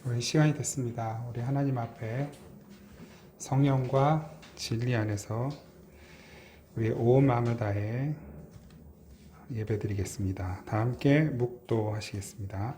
우리 시간이 됐습니다. 우리 하나님 앞에 성령과 진리 안에서 우리의 온 마음을 다해 예배드리겠습니다. 다 함께 묵도하시겠습니다.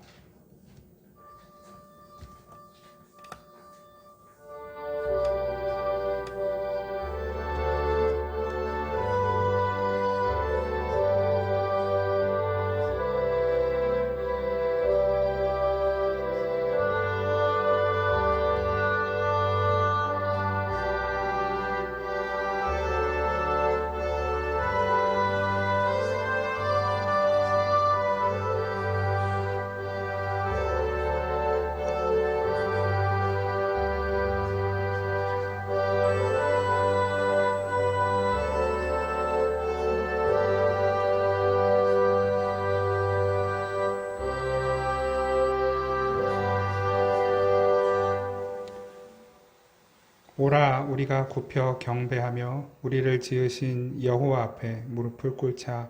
오라 우리가 굽혀 경배하며 우리를 지으신 여호와 앞에 무릎을 꿇자.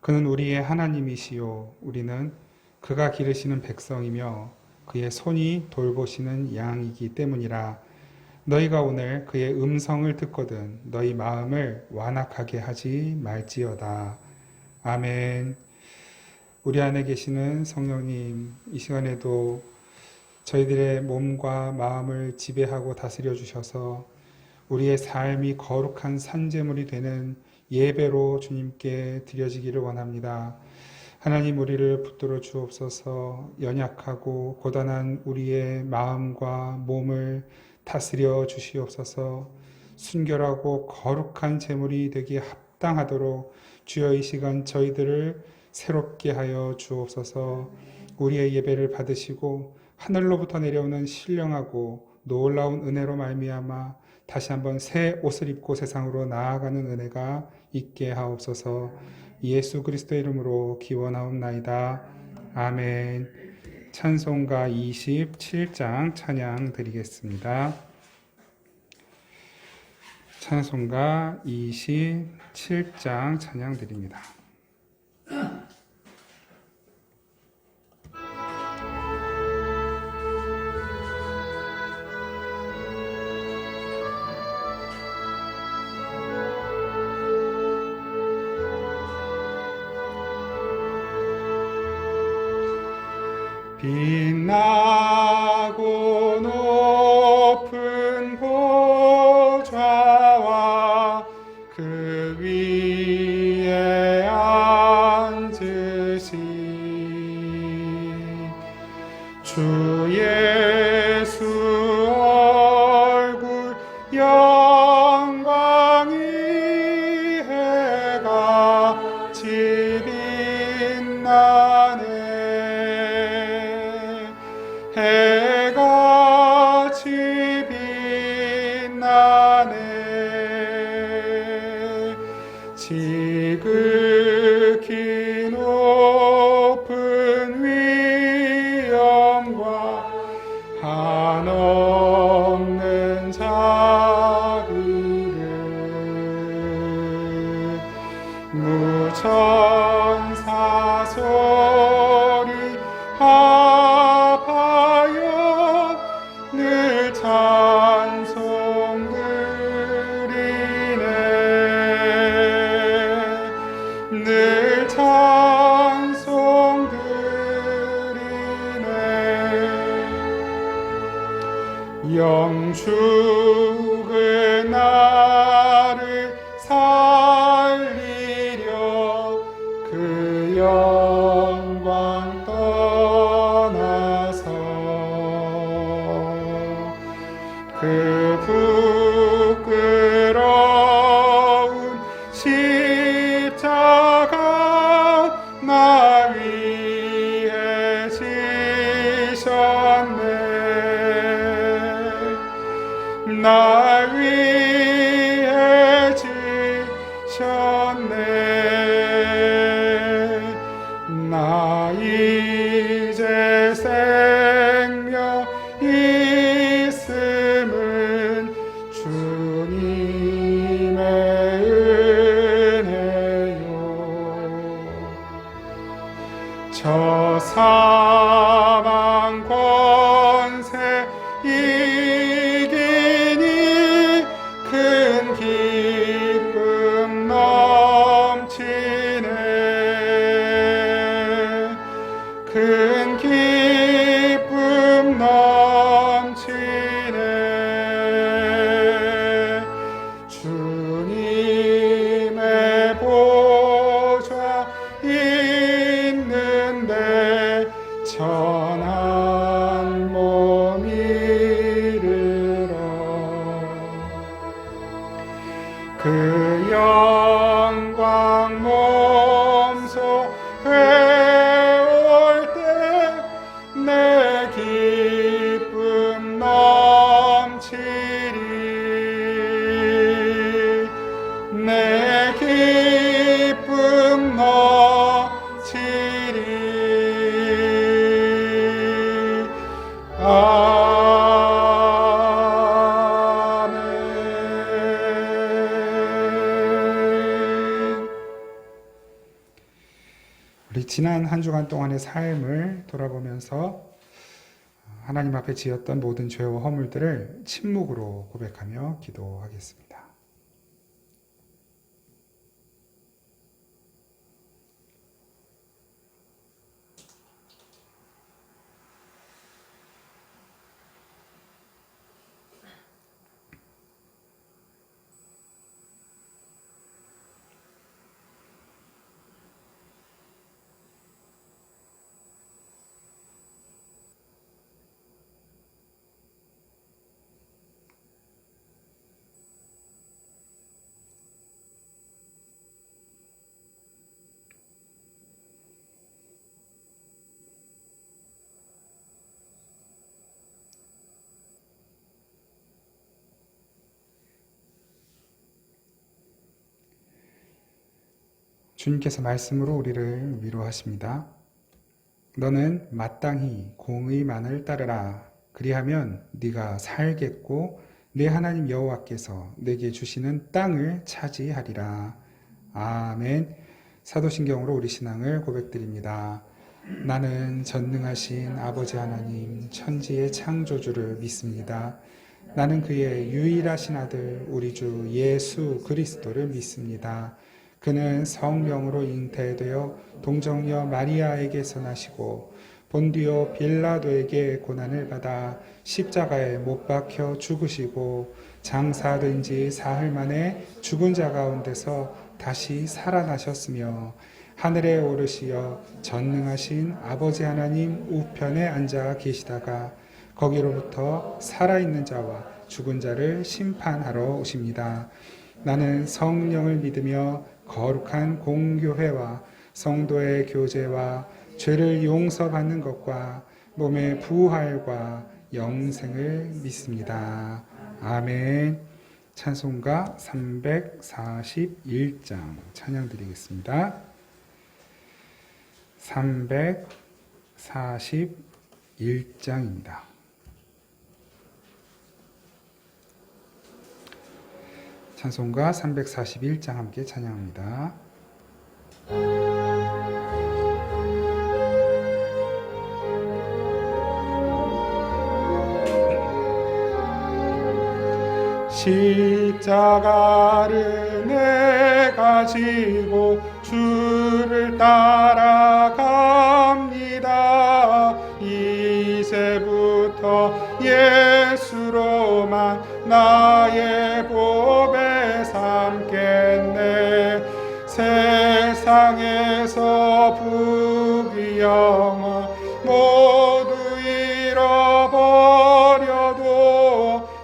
그는 우리의 하나님이시요 우리는 그가 기르시는 백성이며 그의 손이 돌보시는 양이기 때문이라. 너희가 오늘 그의 음성을 듣거든 너희 마음을 완악하게 하지 말지어다. 아멘. 우리 안에 계시는 성령님, 이 시간에도 저희들의 몸과 마음을 지배하고 다스려 주셔서 우리의 삶이 거룩한 산제물이 되는 예배로 주님께 드려지기를 원합니다. 하나님, 우리를 붙들어 주옵소서. 연약하고 고단한 우리의 마음과 몸을 다스려 주시옵소서. 순결하고 거룩한 제물이 되기에 합당하도록 주여 이 시간 저희들을 새롭게 하여 주옵소서. 우리의 예배를 받으시고 하늘로부터 내려오는 신령하고 놀라운 은혜로 말미암아 다시 한번 새 옷을 입고 세상으로 나아가는 은혜가 있게 하옵소서. 예수 그리스도의 이름으로 기원하옵나이다. 아멘. 찬송가 27장 찬양 드리겠습니다. 찬송가 27장 찬양 드립니다. 빛나고 높은 보좌와 그 위에 앉으신 주 예수 얼굴 영광이 해같이 빛나네. 해같이 빛나네. 지극히 높은 위엄과 한없는 자비를 무천사 소리 합하여 늘 찬송 드리네. 늘 찬송 드리네. 영축은 나를 살리려 그 영광 떠나서 그 부끄러운 십자가 나 위에 지셨네. 나 위에 지셨네. 나 이제 생명 있음을 기쁨 넘치리 내 기쁨 넘치리 아멘. 우리 지난 한 주간 동안의 삶을 돌아보면서 하나님 앞에 지었던 모든 죄와 허물들을 침묵으로 고백하며 기도하겠습니다. 주님께서 말씀으로 우리를 위로하십니다. 너는 마땅히 공의만을 따르라. 그리하면 네가 살겠고 내 하나님 여호와께서 내게 주시는 땅을 차지하리라. 아멘. 사도신경으로 우리 신앙을 고백드립니다. 나는 전능하신 아버지 하나님 천지의 창조주를 믿습니다. 나는 그의 유일하신 아들 우리 주 예수 그리스도를 믿습니다. 그는 성령으로 잉태되어 동정녀 마리아에게서 나시고 본디오 빌라도에게 고난을 받아 십자가에 못 박혀 죽으시고 장사된 지 사흘 만에 죽은 자 가운데서 다시 살아나셨으며 하늘에 오르시어 전능하신 아버지 하나님 우편에 앉아 계시다가 거기로부터 살아있는 자와 죽은 자를 심판하러 오십니다. 나는 성령을 믿으며 거룩한 공교회와 성도의 교제와 죄를 용서받는 것과 몸의 부활과 영생을 믿습니다. 아멘. 찬송가 341장 찬양 드리겠습니다. 341장입니다. 찬송가 341장 함께 찬양합니다. 십자가를 내가 지고 주를 따라갑니다. 이제부터 예수로만 나의 보배 삼겠네. 세상에서 부귀 영화 모두 잃어버려도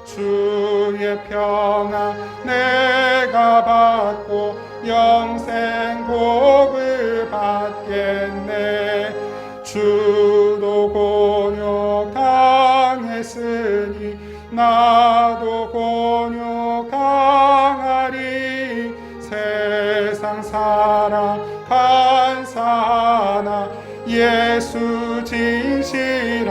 주의 평안 내가 받고 영생 복을 받겠네. 주도 곤욕 당했으니 나도 곤욕 당하리. 세상 사랑 감사하나 예수 진실합니다.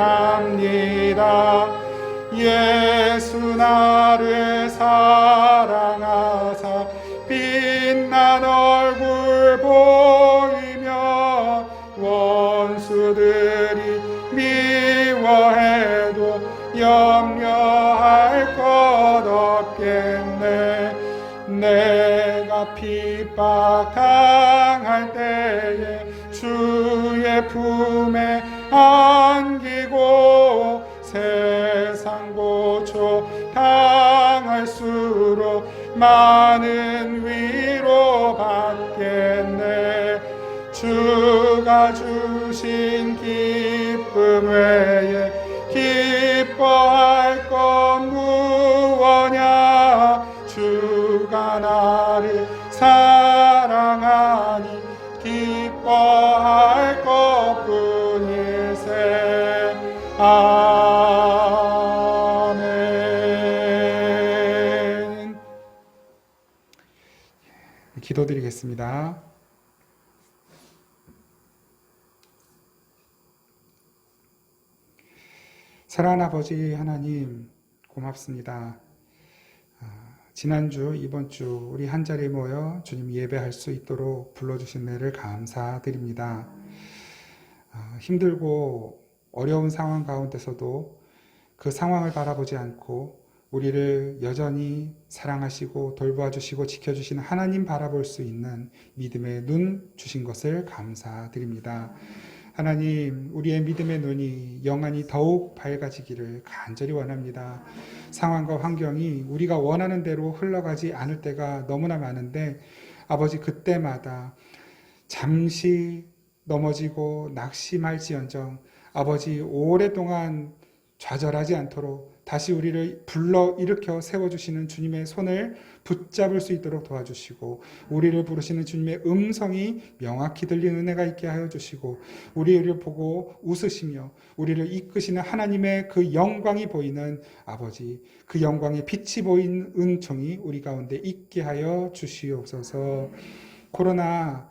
예수 나를 사랑하사 빛난 얼굴 보이며 원수들이 미워해도 염려할 것 없겠네. 내가 핍박 당할 때에 주의 품에 안기고 세상 고초 당할수록 많은 위로 받겠네. 주가 주신 기쁨 외에 기뻐할 것 무엇냐. 주가 나를 사랑하니 기뻐할 것뿐일세. 아멘. 기도드리겠습니다. 사랑하는 아버지 하나님, 고맙습니다. 지난주, 이번주 우리 한자리에 모여 주님 예배할 수 있도록 불러주신 은혜를 감사드립니다. 힘들고 어려운 상황 가운데서도 그 상황을 바라보지 않고 우리를 여전히 사랑하시고 돌봐주시고 지켜주시는 하나님 바라볼 수 있는 믿음의 눈 주신 것을 감사드립니다. 하나님, 우리의 믿음의 눈이 영안이 더욱 밝아지기를 간절히 원합니다. 상황과 환경이 우리가 원하는 대로 흘러가지 않을 때가 너무나 많은데 아버지, 그때마다 잠시 넘어지고 낙심할지언정 아버지, 오랫동안 좌절하지 않도록 다시 우리를 불러 일으켜 세워주시는 주님의 손을 붙잡을 수 있도록 도와주시고, 우리를 부르시는 주님의 음성이 명확히 들리는 은혜가 있게 하여 주시고, 우리를 보고 웃으시며 우리를 이끄시는 하나님의 그 영광이 보이는 아버지, 그 영광의 빛이 보이는 은총이 우리 가운데 있게 하여 주시옵소서. 코로나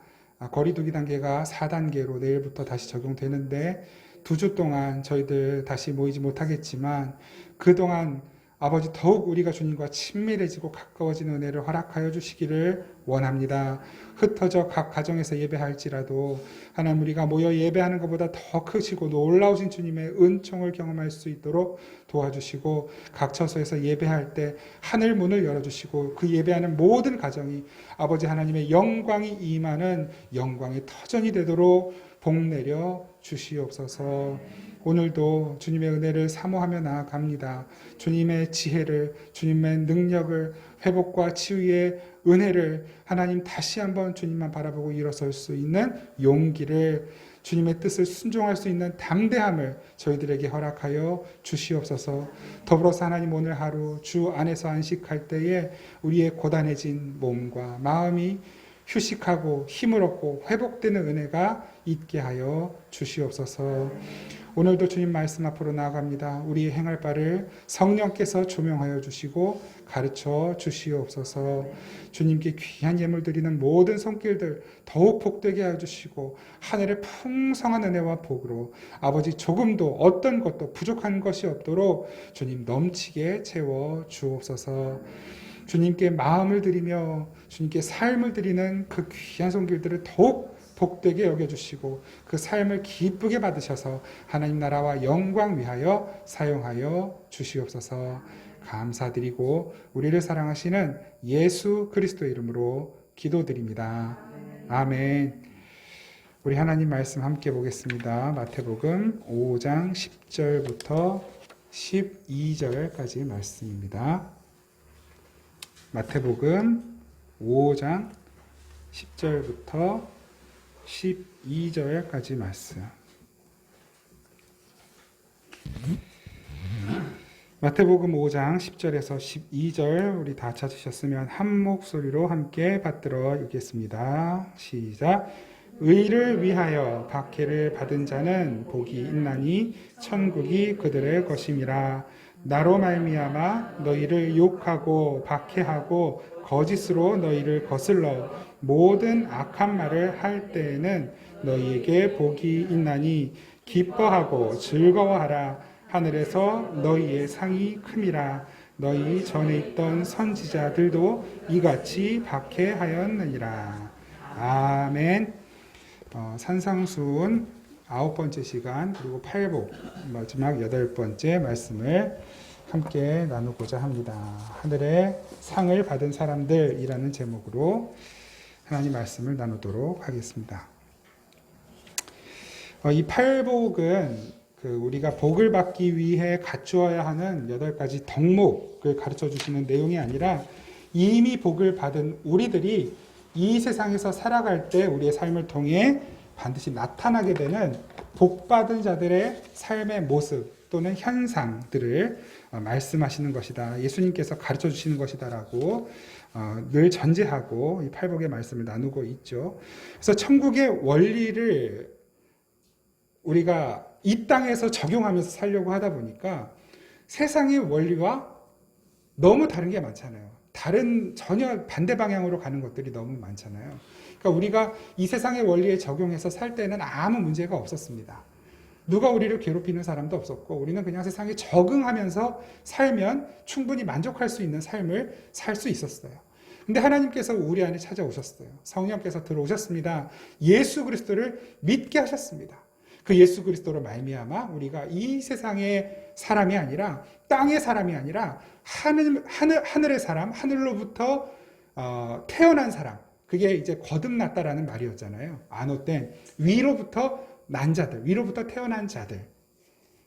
거리두기 단계가 4단계로 내일부터 다시 적용되는데 2주 동안 저희들 다시 모이지 못하겠지만 그동안 아버지 더욱 우리가 주님과 친밀해지고 가까워지는 은혜를 허락하여 주시기를 원합니다. 흩어져 각 가정에서 예배할지라도 하나님, 우리가 모여 예배하는 것보다 더 크시고 놀라우신 주님의 은총을 경험할 수 있도록 도와주시고, 각 처소에서 예배할 때 하늘 문을 열어주시고 그 예배하는 모든 가정이 아버지 하나님의 영광이 임하는 영광의 터전이 되도록 복 내려 주시옵소서. 오늘도 주님의 은혜를 사모하며 나아갑니다. 주님의 지혜를, 주님의 능력을, 회복과 치유의 은혜를 하나님 다시 한번 주님만 바라보고 일어설 수 있는 용기를, 주님의 뜻을 순종할 수 있는 담대함을 저희들에게 허락하여 주시옵소서. 더불어서 하나님, 오늘 하루 주 안에서 안식할 때에 우리의 고단해진 몸과 마음이 휴식하고 힘을 얻고 회복되는 은혜가 있게 하여 주시옵소서. 오늘도 주님 말씀 앞으로 나아갑니다. 우리의 행할 바를 성령께서 조명하여 주시고 가르쳐 주시옵소서. 주님께 귀한 예물 드리는 모든 손길들 더욱 복되게 하여 주시고, 하늘의 풍성한 은혜와 복으로 아버지 조금도 어떤 것도 부족한 것이 없도록 주님 넘치게 채워 주옵소서. 주님께 마음을 드리며 주님께 삶을 드리는 그 귀한 손길들을 더욱 복되게 여겨주시고 그 삶을 기쁘게 받으셔서 하나님 나라와 영광 위하여 사용하여 주시옵소서. 감사드리고 우리를 사랑하시는 예수 그리스도의 이름으로 기도드립니다. 아멘. 우리 하나님 말씀 함께 보겠습니다. 마태복음 5장 10절부터 12절까지 말씀입니다. 마태복음 5장 10절부터 12절까지 말씀. 마태복음 5장 10절에서 12절 우리 다 찾으셨으면 한 목소리로 함께 받들어 읽겠습니다. 시작. 의를 위하여 박해를 받은 자는 복이 있나니 천국이 그들의 것임이라. 나로 말미암아 너희를 욕하고 박해하고 거짓으로 너희를 거슬러 모든 악한 말을 할 때에는 너희에게 복이 있나니 기뻐하고 즐거워하라. 하늘에서 너희의 상이 큼이라. 너희 전에 있던 선지자들도 이같이 박해하였느니라. 아멘. 산상수훈 9번째 시간 그리고 팔복 마지막 8번째 말씀을 함께 나누고자 합니다. 하늘의 상을 받은 사람들이라는 제목으로 하나님 말씀을 나누도록 하겠습니다. 이 팔복은 우리가 복을 받기 위해 갖추어야 하는 8가지 덕목을 가르쳐 주시는 내용이 아니라 이미 복을 받은 우리들이 이 세상에서 살아갈 때 우리의 삶을 통해 반드시 나타나게 되는 복받은 자들의 삶의 모습 또는 현상들을 말씀하시는 것이다. 예수님께서 가르쳐 주시는 것이다라고 늘 전제하고 이 팔복의 말씀을 나누고 있죠. 그래서 천국의 원리를 우리가 이 땅에서 적용하면서 살려고 하다 보니까 세상의 원리와 너무 다른 게 많잖아요. 다른 전혀 반대 방향으로 가는 것들이 너무 많잖아요. 그러니까 우리가 이 세상의 원리에 적용해서 살 때는 아무 문제가 없었습니다. 누가 우리를 괴롭히는 사람도 없었고 우리는 그냥 세상에 적응하면서 살면 충분히 만족할 수 있는 삶을 살 수 있었어요. 근데 하나님께서 우리 안에 찾아오셨어요. 성령께서 들어오셨습니다. 예수 그리스도를 믿게 하셨습니다. 그 예수 그리스도로 말미암아 우리가 이 세상의 사람이 아니라 땅의 사람이 아니라 하늘의 사람, 하늘로부터 태어난 사람, 그게 이제 거듭났다라는 말이었잖아요. 아노땐 위로부터 난 자들, 위로부터 태어난 자들,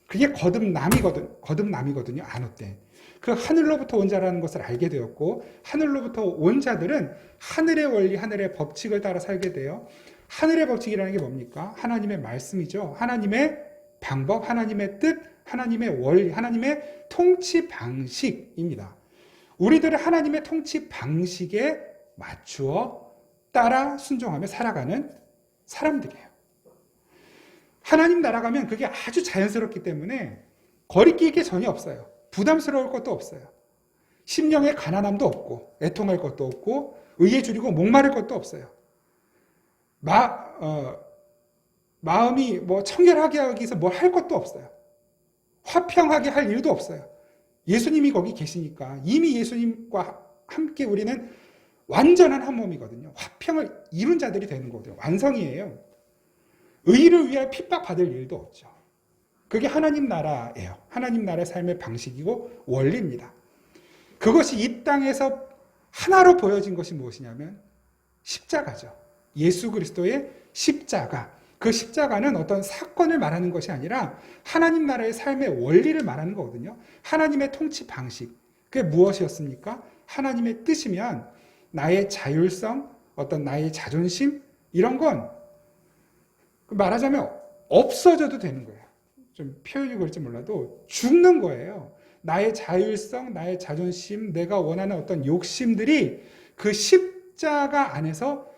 그게 거듭남이거든요. 아노땐 그 하늘로부터 온 자라는 것을 알게 되었고, 하늘로부터 온 자들은 하늘의 원리, 하늘의 법칙을 따라 살게 돼요. 하늘의 법칙이라는 게 뭡니까? 하나님의 말씀이죠. 하나님의 방법, 하나님의 뜻, 하나님의 원리, 하나님의 통치 방식입니다. 우리들은 하나님의 통치 방식에 맞추어 따라 순종하며 살아가는 사람들이에요. 하나님 나라 가면 그게 아주 자연스럽기 때문에 거리낄 게 전혀 없어요. 부담스러울 것도 없어요. 심령의 가난함도 없고 애통할 것도 없고 의에 줄이고 목마를 것도 없어요. 마음이 청결하게 하기 위해서 뭘 할 것도 없어요. 화평하게 할 일도 없어요. 예수님이 거기 계시니까 이미 예수님과 함께 우리는 완전한 한 몸이거든요. 화평을 이룬 자들이 되는 거거든요. 완성이에요. 의를 위하여 핍박받을 일도 없죠. 그게 하나님 나라예요. 하나님 나라의 삶의 방식이고 원리입니다. 그것이 이 땅에서 하나로 보여진 것이 무엇이냐면 십자가죠. 예수 그리스도의 십자가. 그 십자가는 어떤 사건을 말하는 것이 아니라 하나님 나라의 삶의 원리를 말하는 거거든요. 하나님의 통치 방식. 그게 무엇이었습니까? 하나님의 뜻이면 나의 자율성, 어떤 나의 자존심, 이런 건 말하자면 없어져도 되는 거예요. 좀 표현이 그럴지 몰라도 죽는 거예요. 나의 자율성, 나의 자존심, 내가 원하는 어떤 욕심들이 그 십자가 안에서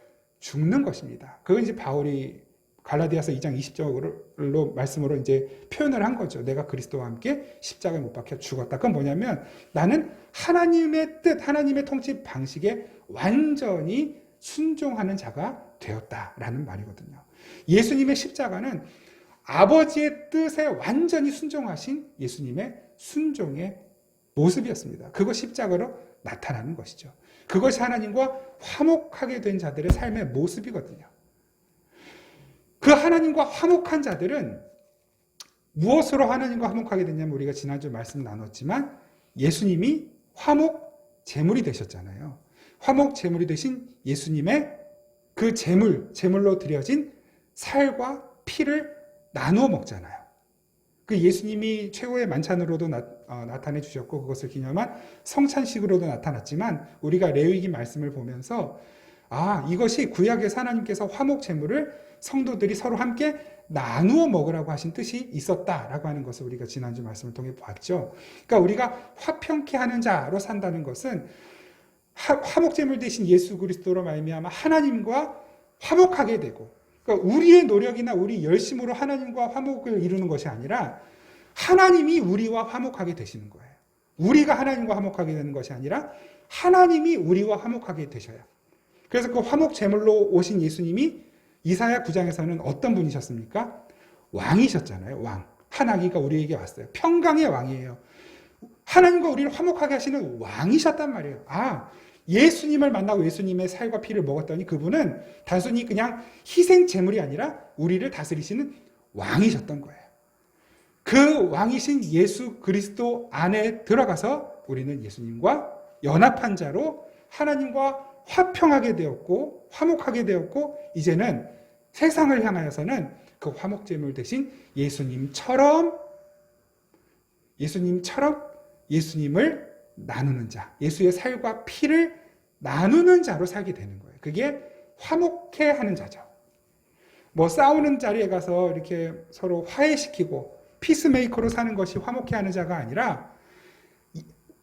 죽는 것입니다. 그건 이제 바울이 갈라디아서 2장 20절로 말씀으로 이제 표현을 한 거죠. 내가 그리스도와 함께 십자가에 못 박혀 죽었다. 그건 뭐냐면 나는 하나님의 뜻, 하나님의 통치 방식에 완전히 순종하는 자가 되었다라는 말이거든요. 예수님의 십자가는 아버지의 뜻에 완전히 순종하신 예수님의 순종의 모습이었습니다. 그것이 십자가로 나타나는 것이죠. 그것이 하나님과 화목하게 된 자들의 삶의 모습이거든요. 그 하나님과 화목한 자들은 무엇으로 하나님과 화목하게 됐냐면 우리가 지난주 말씀 나눴지만 예수님이 화목 제물이 되셨잖아요. 화목 제물이 되신 예수님의 그 제물로 드려진 살과 피를 나누어 먹잖아요. 그 예수님이 최고의 만찬으로도 나타내 주셨고 그것을 기념한 성찬식으로도 나타났지만 우리가 레위기 말씀을 보면서 이것이 구약에서 하나님께서 화목 제물을 성도들이 서로 함께 나누어 먹으라고 하신 뜻이 있었다라고 하는 것을 우리가 지난주 말씀을 통해 봤죠. 그러니까 우리가 화평케 하는 자로 산다는 것은 화목 제물 대신 예수 그리스도로 말미암아 하나님과 화목하게 되고, 그러니까 우리의 노력이나 우리 열심으로 하나님과 화목을 이루는 것이 아니라 하나님이 우리와 화목하게 되시는 거예요. 우리가 하나님과 화목하게 되는 것이 아니라 하나님이 우리와 화목하게 되셔요. 그래서 그 화목 제물로 오신 예수님이 이사야 9장에서는 어떤 분이셨습니까? 왕이셨잖아요. 왕. 하나님과 우리에게 왔어요. 평강의 왕이에요. 하나님과 우리를 화목하게 하시는 왕이셨단 말이에요. 예수님을 만나고 예수님의 살과 피를 먹었더니 그분은 단순히 그냥 희생 제물이 아니라 우리를 다스리시는 왕이셨던 거예요. 그 왕이신 예수 그리스도 안에 들어가서 우리는 예수님과 연합한 자로 하나님과 화평하게 되었고 화목하게 되었고 이제는 세상을 향하여서는 그 화목 제물 대신 예수님처럼 예수님을 나누는 자, 예수의 살과 피를 나누는 자로 살게 되는 거예요. 그게 화목해 하는 자죠. 싸우는 자리에 가서 이렇게 서로 화해시키고 피스메이커로 사는 것이 화목해 하는 자가 아니라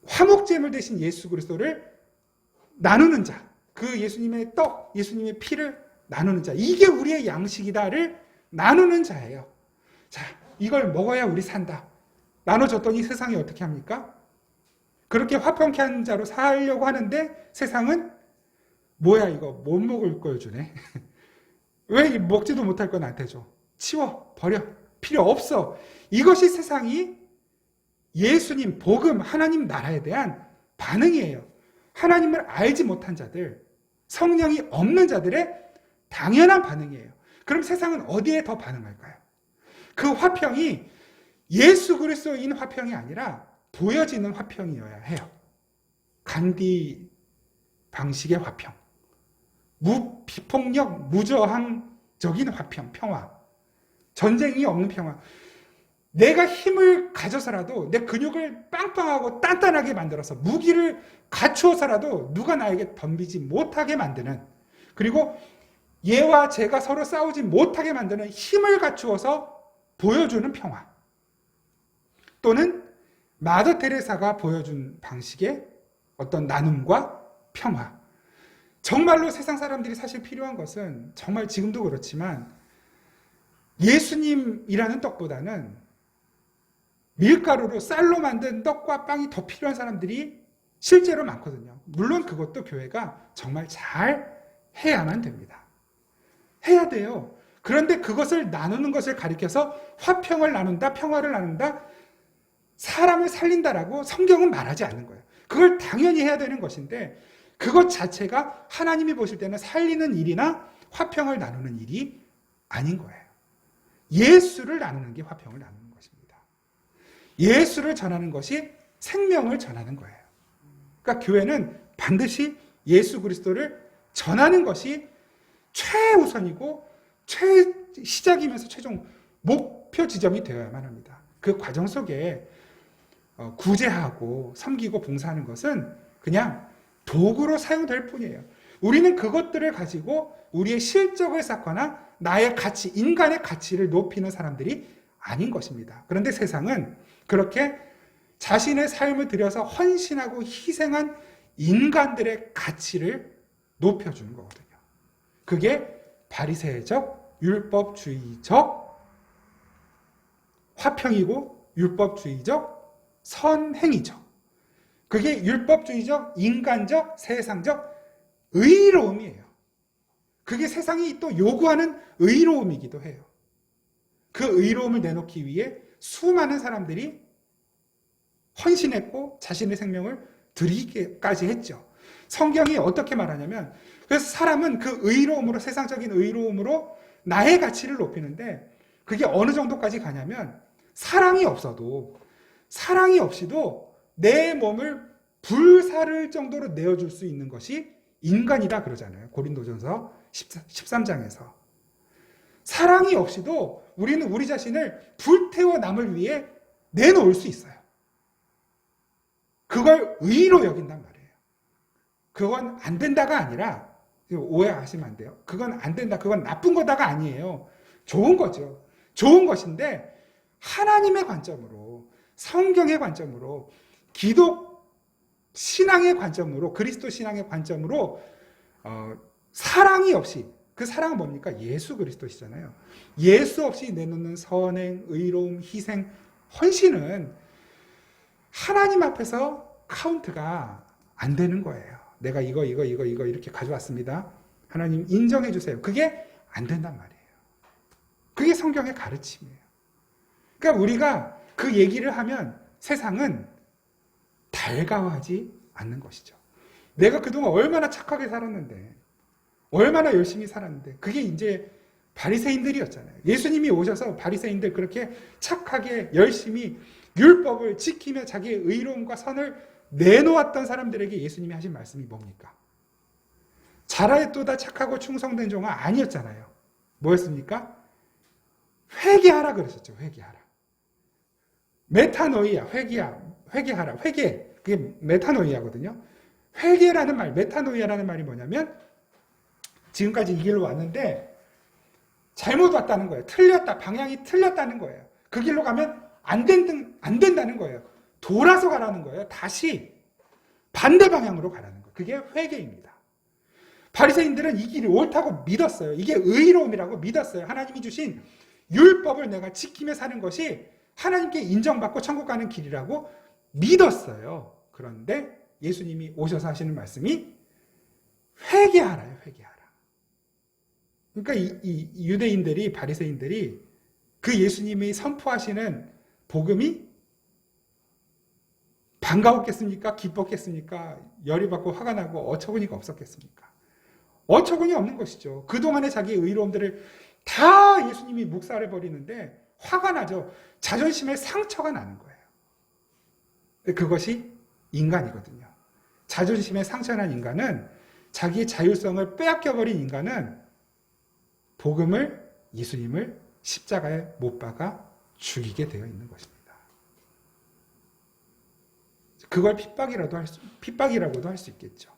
화목 제물 대신 예수 그리스도를 나누는 자, 그 예수님의 떡, 예수님의 피를 나누는 자, 이게 우리의 양식이다를 나누는 자예요. 자, 이걸 먹어야 우리 산다. 나눠줬더니 세상이 어떻게 합니까? 그렇게 화평케 한 자로 살려고 하는데 세상은 뭐야 이거 못 먹을 걸 주네. 왜 먹지도 못할 건 나한테 줘? 치워 버려. 필요 없어. 이것이 세상이 예수님 복음 하나님 나라에 대한 반응이에요. 하나님을 알지 못한 자들, 성령이 없는 자들의 당연한 반응이에요. 그럼 세상은 어디에 더 반응할까요? 그 화평이 예수 그리스도인 화평이 아니라 보여지는 화평이어야 해요. 간디 방식의 화평, 비폭력, 무저항적인 화평, 평화, 전쟁이 없는 평화. 내가 힘을 가져서라도 내 근육을 빵빵하고 단단하게 만들어서 무기를 갖추어서라도 누가 나에게 덤비지 못하게 만드는, 그리고 얘와 쟤가 서로 싸우지 못하게 만드는 힘을 갖추어서 보여주는 평화, 또는 마더 테레사가 보여준 방식의 어떤 나눔과 평화. 정말로 세상 사람들이 사실 필요한 것은 정말 지금도 그렇지만 예수님이라는 떡보다는 밀가루로 쌀로 만든 떡과 빵이 더 필요한 사람들이 실제로 많거든요. 물론 그것도 교회가 정말 잘 해야만 됩니다. 해야 돼요. 그런데 그것을 나누는 것을 가리켜서 화평을 나눈다, 평화를 나눈다, 사람을 살린다라고 성경은 말하지 않는 거예요. 그걸 당연히 해야 되는 것인데 그것 자체가 하나님이 보실 때는 살리는 일이나 화평을 나누는 일이 아닌 거예요. 예수를 나누는 게 화평을 나누는 것입니다. 예수를 전하는 것이 생명을 전하는 거예요. 그러니까 교회는 반드시 예수 그리스도를 전하는 것이 최우선이고 시작이면서 최종 목표 지점이 되어야만 합니다. 그 과정 속에 구제하고 섬기고 봉사하는 것은 그냥 도구로 사용될 뿐이에요. 우리는 그것들을 가지고 우리의 실적을 쌓거나 나의 가치, 인간의 가치를 높이는 사람들이 아닌 것입니다. 그런데 세상은 그렇게 자신의 삶을 들여서 헌신하고 희생한 인간들의 가치를 높여주는 거거든요. 그게 바리새적, 율법주의적 화평이고 율법주의적 선행이죠. 그게 율법주의적, 인간적, 세상적 의로움이에요. 그게 세상이 또 요구하는 의로움이기도 해요. 그 의로움을 내놓기 위해 수많은 사람들이 헌신했고 자신의 생명을 드리기까지 했죠. 성경이 어떻게 말하냐면, 그래서 사람은 그 의로움으로, 세상적인 의로움으로 나의 가치를 높이는데 그게 어느 정도까지 가냐면 사랑이 없어도, 사랑이 없이도 내 몸을 불사를 정도로 내어줄 수 있는 것이 인간이다 그러잖아요. 고린도전서 13장에서. 사랑이 없이도 우리는 우리 자신을 불태워 남을 위해 내놓을 수 있어요. 그걸 의로 여긴단 말이에요. 그건 안 된다가 아니라, 오해하시면 안 돼요. 그건 안 된다, 그건 나쁜 거다가 아니에요. 좋은 거죠. 좋은 것인데 하나님의 관점으로, 성경의 관점으로, 기독 신앙의 관점으로, 그리스도 신앙의 관점으로 사랑이 없이, 그 사랑은 뭡니까? 예수 그리스도시잖아요. 예수 없이 내놓는 선행, 의로움, 희생, 헌신은 하나님 앞에서 카운트가 안 되는 거예요. 내가 이거 이렇게 가져왔습니다. 하나님 인정해 주세요. 그게 안 된단 말이에요. 그게 성경의 가르침이에요. 그러니까 우리가 그 얘기를 하면 세상은 달가워하지 않는 것이죠. 내가 그동안 얼마나 착하게 살았는데, 얼마나 열심히 살았는데, 그게 이제 바리새인들이었잖아요. 예수님이 오셔서 바리새인들 그렇게 착하게 열심히 율법을 지키며 자기의 의로움과 선을 내놓았던 사람들에게 예수님이 하신 말씀이 뭡니까? 잘하였도다 착하고 충성된 종아 아니었잖아요. 뭐였습니까? 회개하라 그러셨죠. 회개하라. 메타노이아, 회개하라. 회개. 그게 메타노이아거든요. 회개라는 말, 메타노이아라는 말이 뭐냐면 지금까지 이 길로 왔는데 잘못 왔다는 거예요. 틀렸다. 방향이 틀렸다는 거예요. 그 길로 가면 안 된다는 거예요. 돌아서 가라는 거예요. 다시 반대 방향으로 가라는 거예요. 그게 회개입니다. 바리새인들은 이 길이 옳다고 믿었어요. 이게 의로움이라고 믿었어요. 하나님이 주신 율법을 내가 지키며 사는 것이 하나님께 인정받고 천국 가는 길이라고 믿었어요. 그런데 예수님이 오셔서 하시는 말씀이 회개하라요. 회개하라. 그러니까 이 유대인들이, 바리새인들이 그 예수님이 선포하시는 복음이 반가웠겠습니까? 기뻤겠습니까? 열이 받고 화가 나고 어처구니가 없었겠습니까? 어처구니 없는 것이죠. 그동안의 자기의 의로움들을 다 예수님이 묵살해버리는데 화가 나죠. 자존심에 상처가 나는 거예요. 그것이 인간이거든요. 자존심에 상처난 인간은, 자기의 자율성을 빼앗겨버린 인간은 복음을, 예수님을 십자가에 못 박아 죽이게 되어 있는 것입니다. 그걸 핍박이라고도 할 수 있겠죠.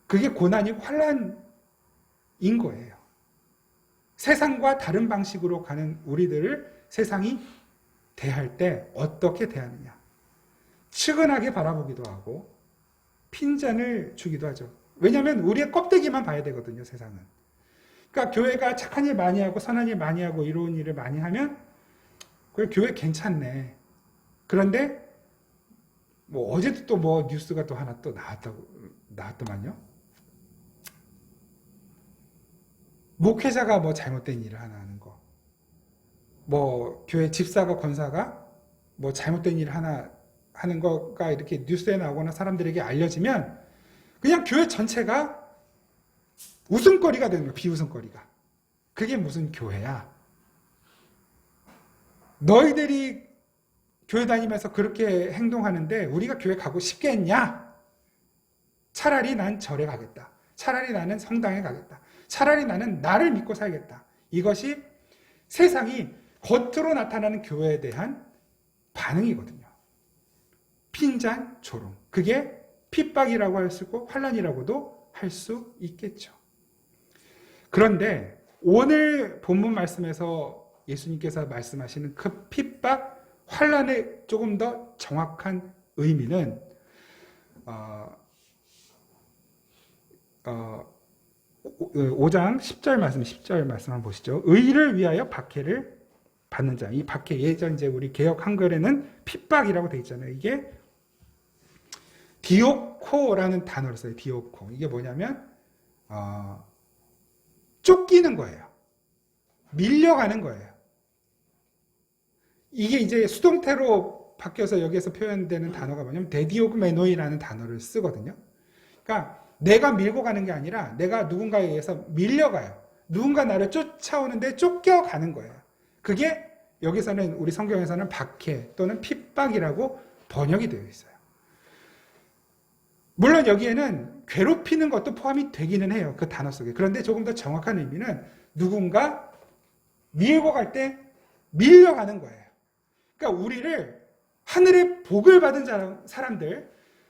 그게 고난이고 환난인 거예요. 세상과 다른 방식으로 가는 우리들을 세상이 대할 때 어떻게 대하느냐. 측은하게 바라보기도 하고 핀잔을 주기도 하죠. 왜냐하면 우리의 껍데기만 봐야 되거든요, 세상은. 그러니까 교회가 착한 일 많이 하고 선한 일 많이 하고 이로운 일을 많이 하면 그래, 교회 괜찮네. 그런데 뭐 어제도 또 뭐 뉴스가 또 하나 또 나왔더만요. 목회자가 뭐 잘못된 일을 하나 하는 거, 뭐 교회 집사가 권사가 뭐 잘못된 일을 하나 하는 거가 이렇게 뉴스에 나오거나 사람들에게 알려지면 그냥 교회 전체가 웃음거리가 되는 거예요. 비웃음거리가. 그게 무슨 교회야? 너희들이 교회 다니면서 그렇게 행동하는데 우리가 교회 가고 싶겠냐? 차라리 난 절에 가겠다. 차라리 나는 성당에 가겠다. 차라리 나는 나를 믿고 살겠다. 이것이 세상이 겉으로 나타나는 교회에 대한 반응이거든요. 핀잔 조롱. 그게 핍박이라고 할 수 있고 환난이라고도 할 수 있겠죠. 그런데 오늘 본문 말씀에서 예수님께서 말씀하시는 그 핍박, 환난의 조금 더 정확한 의미는 5장 10절 말씀 한번 보시죠. 의를 위하여 박해를 받는 자. 이 박해, 예전 이제 우리 개역 한글에는 핍박이라고 되어 있잖아요. 이게 디오코라는 단어를 써요. 디오코. 이게 뭐냐면 쫓기는 거예요. 밀려가는 거예요. 이게 이제 수동태로 바뀌어서 여기에서 표현되는 단어가 뭐냐면 데디오그메노이라는 단어를 쓰거든요. 그러니까 내가 밀고 가는 게 아니라 내가 누군가에 의해서 밀려가요. 누군가 나를 쫓아오는데 쫓겨가는 거예요. 그게 여기서는 우리 성경에서는 박해 또는 핍박이라고 번역이 되어 있어요. 물론 여기에는 괴롭히는 것도 포함이 되기는 해요. 그 단어 속에. 그런데 조금 더 정확한 의미는 누군가 밀고 갈 때 밀려가는 거예요. 그러니까 우리를 하늘의 복을 받은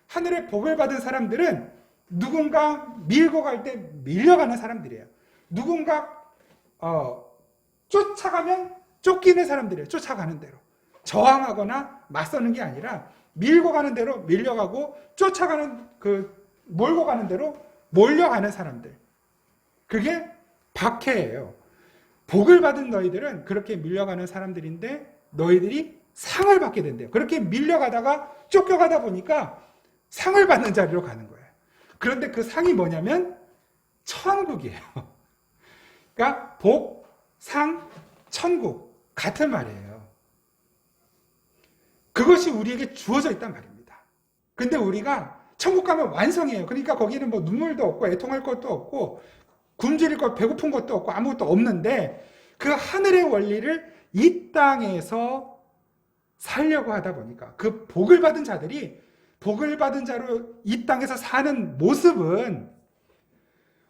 하늘의 복을 받은 사람들은 누군가 밀고 갈 때 밀려가는 사람들이에요. 누군가 쫓아가면 쫓기는 사람들이에요. 쫓아가는 대로. 저항하거나 맞서는 게 아니라 밀고 가는 대로 밀려가고 쫓아가는 몰고 가는 대로 몰려가는 사람들. 그게 박해예요. 복을 받은 너희들은 그렇게 밀려가는 사람들인데 너희들이 상을 받게 된대요. 그렇게 밀려가다가 쫓겨가다 보니까 상을 받는 자리로 가는 거예요. 그런데 그 상이 뭐냐면 천국이에요. 그러니까 복, 상, 천국 같은 말이에요. 그것이 우리에게 주어져 있단 말입니다. 근데 우리가 천국 가면 완성이에요. 그러니까 거기는 뭐 눈물도 없고 애통할 것도 없고 굶주릴 것, 배고픈 것도 없고 아무것도 없는데 그 하늘의 원리를 이 땅에서 살려고 하다 보니까 그 복을 받은 자들이 복을 받은 자로 이 땅에서 사는 모습은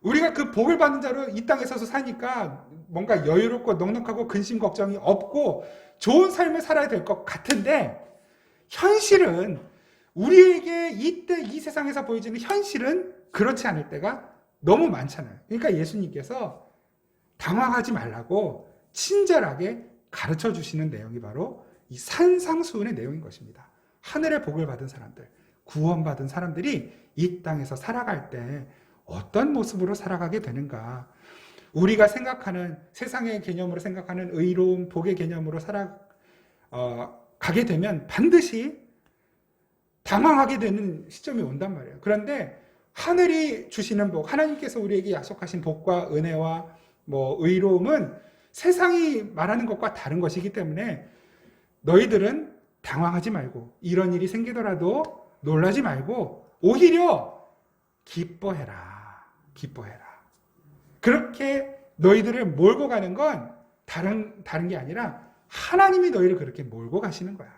우리가 그 복을 받은 자로 이 땅에 서서 사니까 뭔가 여유롭고 넉넉하고 근심 걱정이 없고 좋은 삶을 살아야 될 것 같은데 현실은 우리에게 이때 이 세상에서 보여지는 현실은 그렇지 않을 때가 너무 많잖아요. 그러니까 예수님께서 당황하지 말라고 친절하게 가르쳐 주시는 내용이 바로 이 산상수훈의 내용인 것입니다. 하늘의 복을 받은 사람들, 구원받은 사람들이 이 땅에서 살아갈 때 어떤 모습으로 살아가게 되는가. 우리가 생각하는 세상의 개념으로 생각하는 의로움, 복의 개념으로 가게 되면 반드시 당황하게 되는 시점이 온단 말이에요. 그런데 하늘이 주시는 복, 하나님께서 우리에게 약속하신 복과 은혜와 의로움은 세상이 말하는 것과 다른 것이기 때문에 너희들은 당황하지 말고 이런 일이 생기더라도 놀라지 말고 오히려 기뻐해라. 기뻐해라. 그렇게 너희들을 몰고 가는 건 다른 게 아니라 하나님이 너희를 그렇게 몰고 가시는 거야.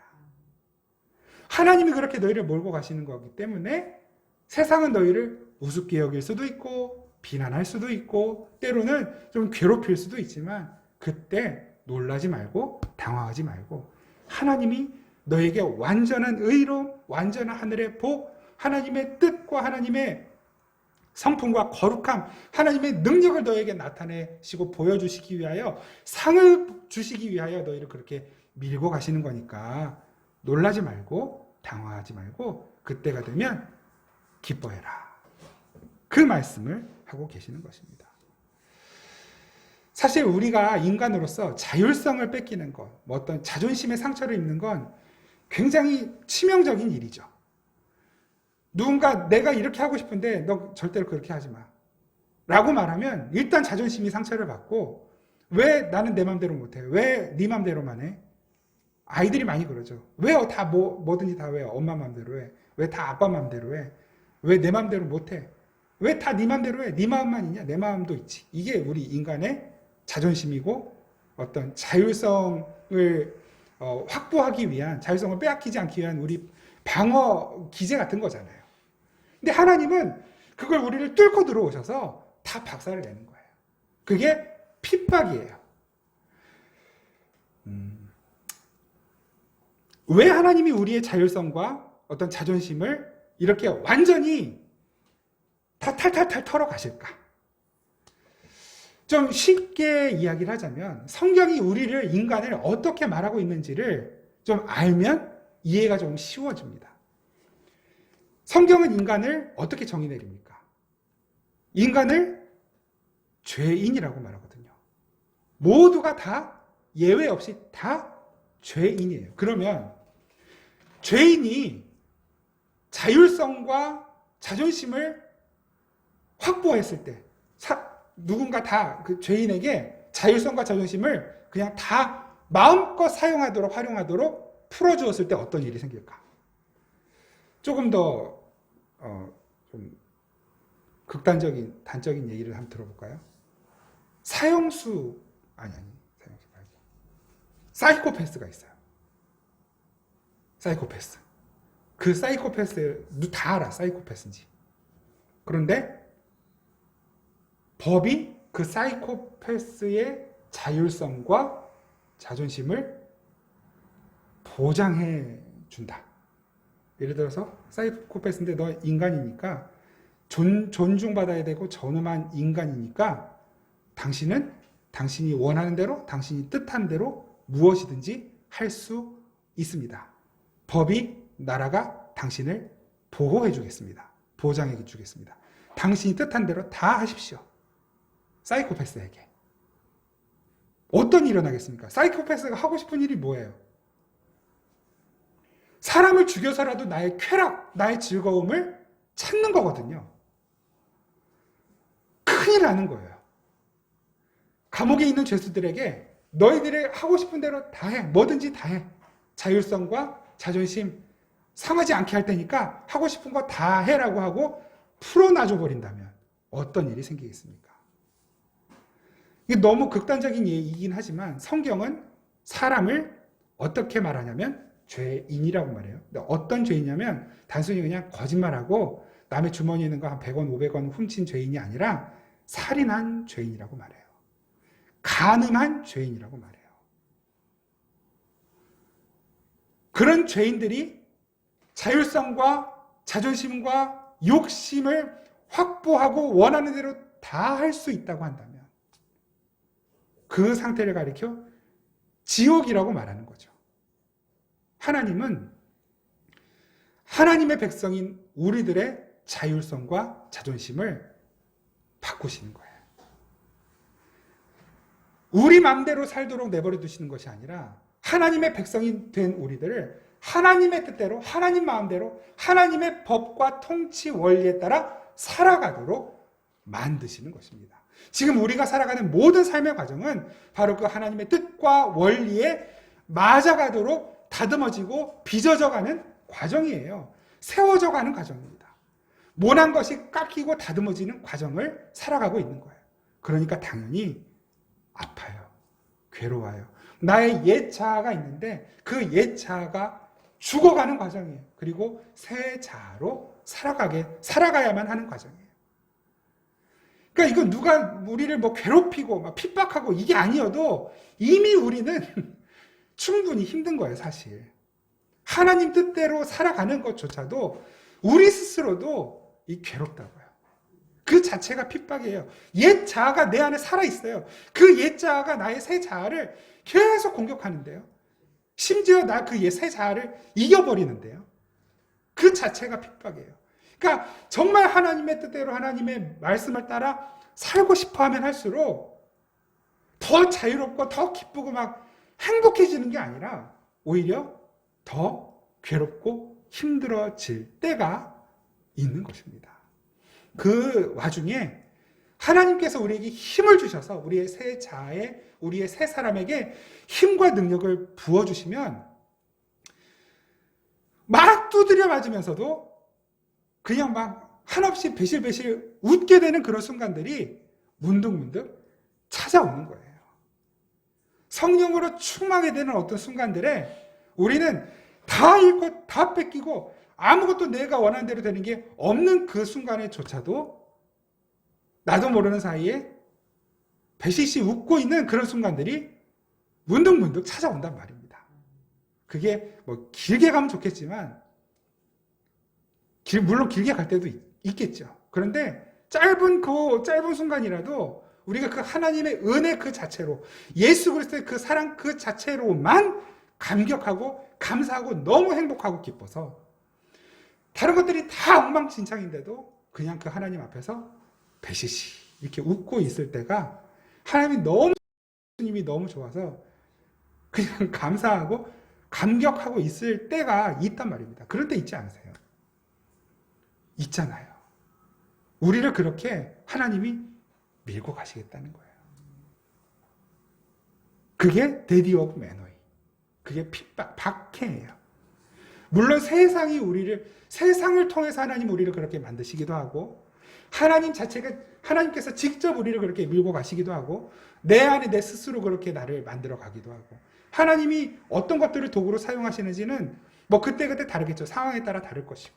하나님이 그렇게 너희를 몰고 가시는 거기 때문에 세상은 너희를 우습게 여길 수도 있고 비난할 수도 있고 때로는 좀 괴롭힐 수도 있지만 그때 놀라지 말고 당황하지 말고 하나님이 너에게 완전한 의로움, 완전한 하늘의 복, 하나님의 뜻과 하나님의 성품과 거룩함, 하나님의 능력을 너에게 나타내시고 보여주시기 위하여 상을 주시기 위하여 너희를 그렇게 밀고 가시는 거니까 놀라지 말고 당황하지 말고 그때가 되면 기뻐해라. 그 말씀을 하고 계시는 것입니다. 사실 우리가 인간으로서 자율성을 뺏기는 것, 어떤 자존심의 상처를 입는 건 굉장히 치명적인 일이죠. 누군가 내가 이렇게 하고 싶은데 너 절대로 그렇게 하지 마 라고 말하면 일단 자존심이 상처를 받고 왜 나는 내 맘대로 못해? 왜 네 맘대로만 해? 아이들이 많이 그러죠. 왜 다 뭐든지 다 왜 엄마 맘대로 해? 왜 다 아빠 맘대로 해? 왜 내 맘대로 못해? 왜 다 네 맘대로 해? 네 마음만 있냐? 내 마음도 있지. 이게 우리 인간의 자존심이고 어떤 자율성을 확보하기 위한, 자율성을 빼앗기지 않기 위한 우리 방어 기제 같은 거잖아요. 근데 하나님은 그걸 우리를 뚫고 들어오셔서 다 박살을 내는 거예요. 그게 핍박이에요. 왜 하나님이 우리의 자율성과 어떤 자존심을 이렇게 완전히 다 탈탈탈 털어 가실까? 좀 쉽게 이야기를 하자면 성경이 우리를, 인간을 어떻게 말하고 있는지를 좀 알면 이해가 좀 쉬워집니다. 성경은 인간을 어떻게 정의 내립니까? 인간을 죄인이라고 말하거든요. 모두가 다 예외 없이 다 죄인이에요. 그러면 죄인이 자율성과 자존심을 확보했을 때 누군가 다 그 죄인에게 자율성과 자존심을 그냥 다 마음껏 사용하도록, 활용하도록 풀어주었을 때 어떤 일이 생길까? 조금 더 좀 단적인 얘기를 한번 들어볼까요? 사형수 말고 사이코패스가 있어요. 사이코패스. 그 사이코패스 다 알아, 사이코패스인지. 그런데 법이 그 사이코패스의 자율성과 자존심을 보장해 준다. 예를 들어서 사이코패스인데 너 인간이니까 존중받아야 되고 존엄한 인간이니까 당신이 원하는 대로, 당신이 뜻한 대로 무엇이든지 할 수 있습니다. 법이, 나라가 당신을 보호해 주겠습니다. 보장해 주겠습니다. 당신이 뜻한 대로 다 하십시오. 사이코패스에게. 어떤 일이 일어나겠습니까? 사이코패스가 하고 싶은 일이 뭐예요? 사람을 죽여서라도 나의 쾌락, 나의 즐거움을 찾는 거거든요. 큰일 나는 거예요. 감옥에 있는 죄수들에게 너희들이 하고 싶은 대로 다 해. 뭐든지 다 해. 자율성과 자존심 상하지 않게 할 테니까 하고 싶은 거 다 해라고 하고 풀어놔줘 버린다면 어떤 일이 생기겠습니까? 이게 너무 극단적인 얘기이긴 하지만 성경은 사람을 어떻게 말하냐면 죄인이라고 말해요. 근데 어떤 죄인이냐면 단순히 그냥 거짓말하고 남의 주머니에 있는 거 한 100원, 500원 훔친 죄인이 아니라 살인한 죄인이라고 말해요. 간음한 죄인이라고 말해요. 그런 죄인들이 자율성과 자존심과 욕심을 확보하고 원하는 대로 다 할 수 있다고 한다면 그 상태를 가리켜 지옥이라고 말하는 거죠. 하나님은 하나님의 백성인 우리들의 자율성과 자존심을 바꾸시는 거예요. 우리 마음대로 살도록 내버려 두시는 것이 아니라 하나님의 백성이 된 우리들을 하나님의 뜻대로, 하나님 마음대로, 하나님의 법과 통치 원리에 따라 살아가도록 만드시는 것입니다. 지금 우리가 살아가는 모든 삶의 과정은 바로 그 하나님의 뜻과 원리에 맞아가도록 다듬어지고 빚어져가는 과정이에요. 세워져가는 과정입니다. 모난 것이 깎이고 다듬어지는 과정을 살아가고 있는 거예요. 그러니까 당연히 아파요. 괴로워요. 나의 옛 자아가 있는데 그 옛 자아가 죽어가는 과정이에요. 그리고 새 자아로 살아가야만 하는 과정이에요. 그러니까 이건 누가 우리를 뭐 괴롭히고 막 핍박하고 이게 아니어도 이미 우리는 충분히 힘든 거예요, 사실. 하나님 뜻대로 살아가는 것조차도 우리 스스로도 이 괴롭다고요. 그 자체가 핍박이에요. 옛 자아가 내 안에 살아있어요. 그 옛 자아가 나의 새 자아를 계속 공격하는데요. 심지어 나 그 옛 새 자아를 이겨버리는데요. 그 자체가 핍박이에요. 그러니까 정말 하나님의 뜻대로 하나님의 말씀을 따라 살고 싶어 하면 할수록 더 자유롭고 더 기쁘고 막 행복해지는 게 아니라 오히려 더 괴롭고 힘들어질 때가 있는 것입니다. 그 와중에 하나님께서 우리에게 힘을 주셔서 우리의 새 자아에, 우리의 새 사람에게 힘과 능력을 부어주시면 막 두드려 맞으면서도 그냥 막 한없이 배실배실 웃게 되는 그런 순간들이 문득문득 찾아오는 거예요. 성령으로 충만하게 되는 어떤 순간들에 우리는 다 잃고 다 뺏기고 아무것도 내가 원하는 대로 되는 게 없는 그 순간에조차도 나도 모르는 사이에 배시시 웃고 있는 그런 순간들이 문득문득 찾아온단 말입니다. 그게 뭐 길게 가면 좋겠지만 물론 길게 갈 때도 있겠죠. 그런데 짧은 순간이라도 우리가 그 하나님의 은혜 그 자체로 예수 그리스도의 그 사랑 그 자체로만 감격하고 감사하고 너무 행복하고 기뻐서 다른 것들이 다 엉망진창인데도 그냥 그 하나님 앞에서 배시시 이렇게 웃고 있을 때가 하나님이 너무 좋아서 그냥 감사하고 감격하고 있을 때가 있단 말입니다. 그럴 때 있지 않으세요? 있잖아요. 우리를 그렇게 하나님이 밀고 가시겠다는 거예요. 그게 데디 오브 매너이. 그게 핍박, 박해예요. 물론 세상을 통해서 하나님 우리를 그렇게 만드시기도 하고 하나님께서 직접 우리를 그렇게 밀고 가시기도 하고 내 안에 내 스스로 그렇게 나를 만들어 가기도 하고 하나님이 어떤 것들을 도구로 사용하시는지는 뭐 그때그때 다르겠죠. 상황에 따라 다를 것이고.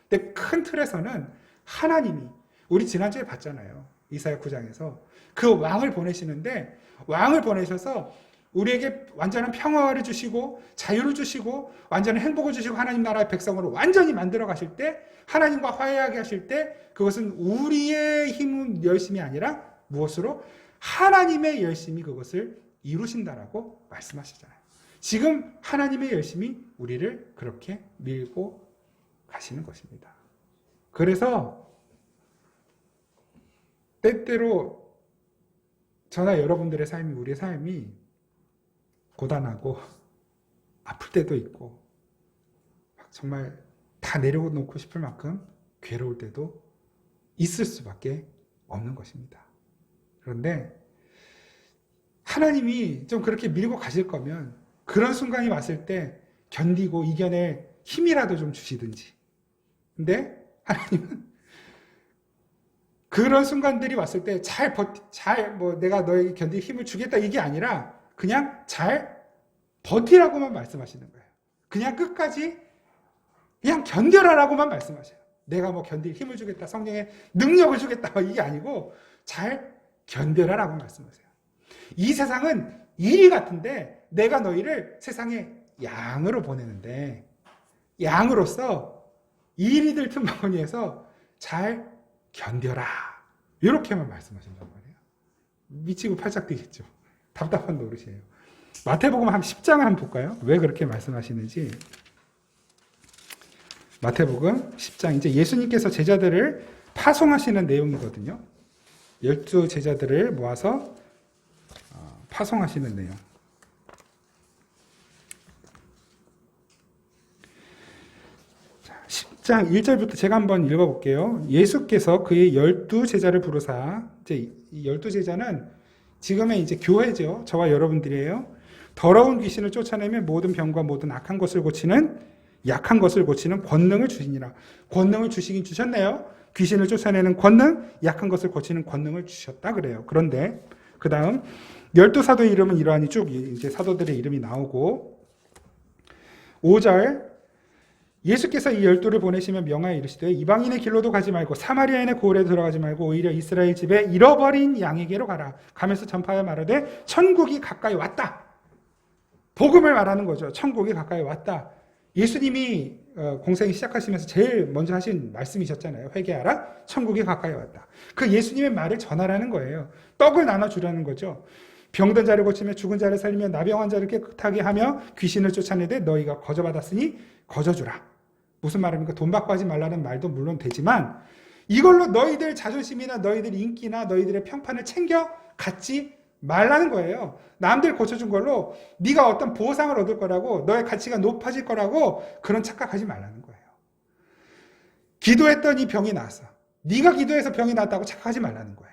근데 큰 틀에서는 하나님이 우리 지난주에 봤잖아요. 이사야 9장에서 그 왕을 보내시는데 왕을 보내셔서 우리에게 완전한 평화를 주시고 자유를 주시고 완전한 행복을 주시고 하나님 나라의 백성으로 완전히 만들어 가실 때 하나님과 화해하게 하실 때 그것은 우리의 힘 열심이 아니라 무엇으로? 하나님의 열심이 그것을 이루신다라고 말씀하시잖아요. 지금 하나님의 열심이 우리를 그렇게 밀고 가시는 것입니다. 그래서 때때로 저나 여러분들의 삶이 우리의 삶이 고단하고 아플 때도 있고 정말 다 내려놓고 싶을 만큼 괴로울 때도 있을 수밖에 없는 것입니다. 그런데 하나님이 좀 그렇게 밀고 가실 거면 그런 순간이 왔을 때 견디고 이겨낼 힘이라도 좀 주시든지. 근데 하나님은 그런 순간들이 왔을 때 내가 너에게 견딜 힘을 주겠다 이게 아니라 그냥 잘 버티라고만 말씀하시는 거예요. 그냥 끝까지 그냥 견뎌라라고만 말씀하셔요. 내가 뭐 견딜 힘을 주겠다, 성령의 능력을 주겠다 이게 아니고 잘 견뎌라라고 말씀하세요. 이 세상은 일이 같은데 내가 너희를 세상에 양으로 보내는데 양으로서 일이 될 틈바구니에서 잘 견뎌라 이렇게만 말씀하신단 말이에요. 미치고 팔짝 뛰겠죠. 답답한 노릇이에요. 마태복음 한 10장을 한번 볼까요? 왜 그렇게 말씀하시는지. 마태복음 10장 이제 예수님께서 제자들을 파송하시는 내용이거든요. 12 제자들을 모아서 파송하시는 내용. 자, 10장 1절부터 제가 한번 읽어볼게요. 예수께서 그의 12제자를 부르사, 이제 이 12제자는 지금의 이제 교회죠. 저와 여러분들이에요. 더러운 귀신을 쫓아내며 모든 병과 모든 악한 것을 고치는, 약한 것을 고치는 권능을 주시니라. 권능을 주시긴 주셨네요. 귀신을 쫓아내는 권능, 약한 것을 고치는 권능을 주셨다 그래요. 그런데 그 다음 12사도의 이름은 이러하니 쭉 이제 사도들의 이름이 나오고 5절 예수께서 이 12를 보내시며 명하여 이르시되 이방인의 길로도 가지 말고 사마리아인의 고을에도 들어가지 말고 오히려 이스라엘 집에 잃어버린 양에게로 가라. 가면서 전파하여 말하되 천국이 가까이 왔다. 복음을 말하는 거죠. 천국이 가까이 왔다. 예수님이 공생 시작하시면서 제일 먼저 하신 말씀이셨잖아요. 회개하라. 천국이 가까이 왔다. 그 예수님의 말을 전하라는 거예요. 떡을 나눠주라는 거죠. 병든 자를 고치며 죽은 자를 살리며 나병한 자를 깨끗하게 하며 귀신을 쫓아내되 너희가 거저받았으니 거저주라. 무슨 말입니까? 돈 받고 하지 말라는 말도 물론 되지만 이걸로 너희들 자존심이나 너희들 인기나 너희들의 평판을 챙겨 갖지 말라는 거예요. 남들 고쳐준 걸로 네가 어떤 보상을 얻을 거라고 너의 가치가 높아질 거라고 그런 착각하지 말라는 거예요. 기도했더니 병이 나았어. 네가 기도해서 병이 났다고 착각하지 말라는 거예요.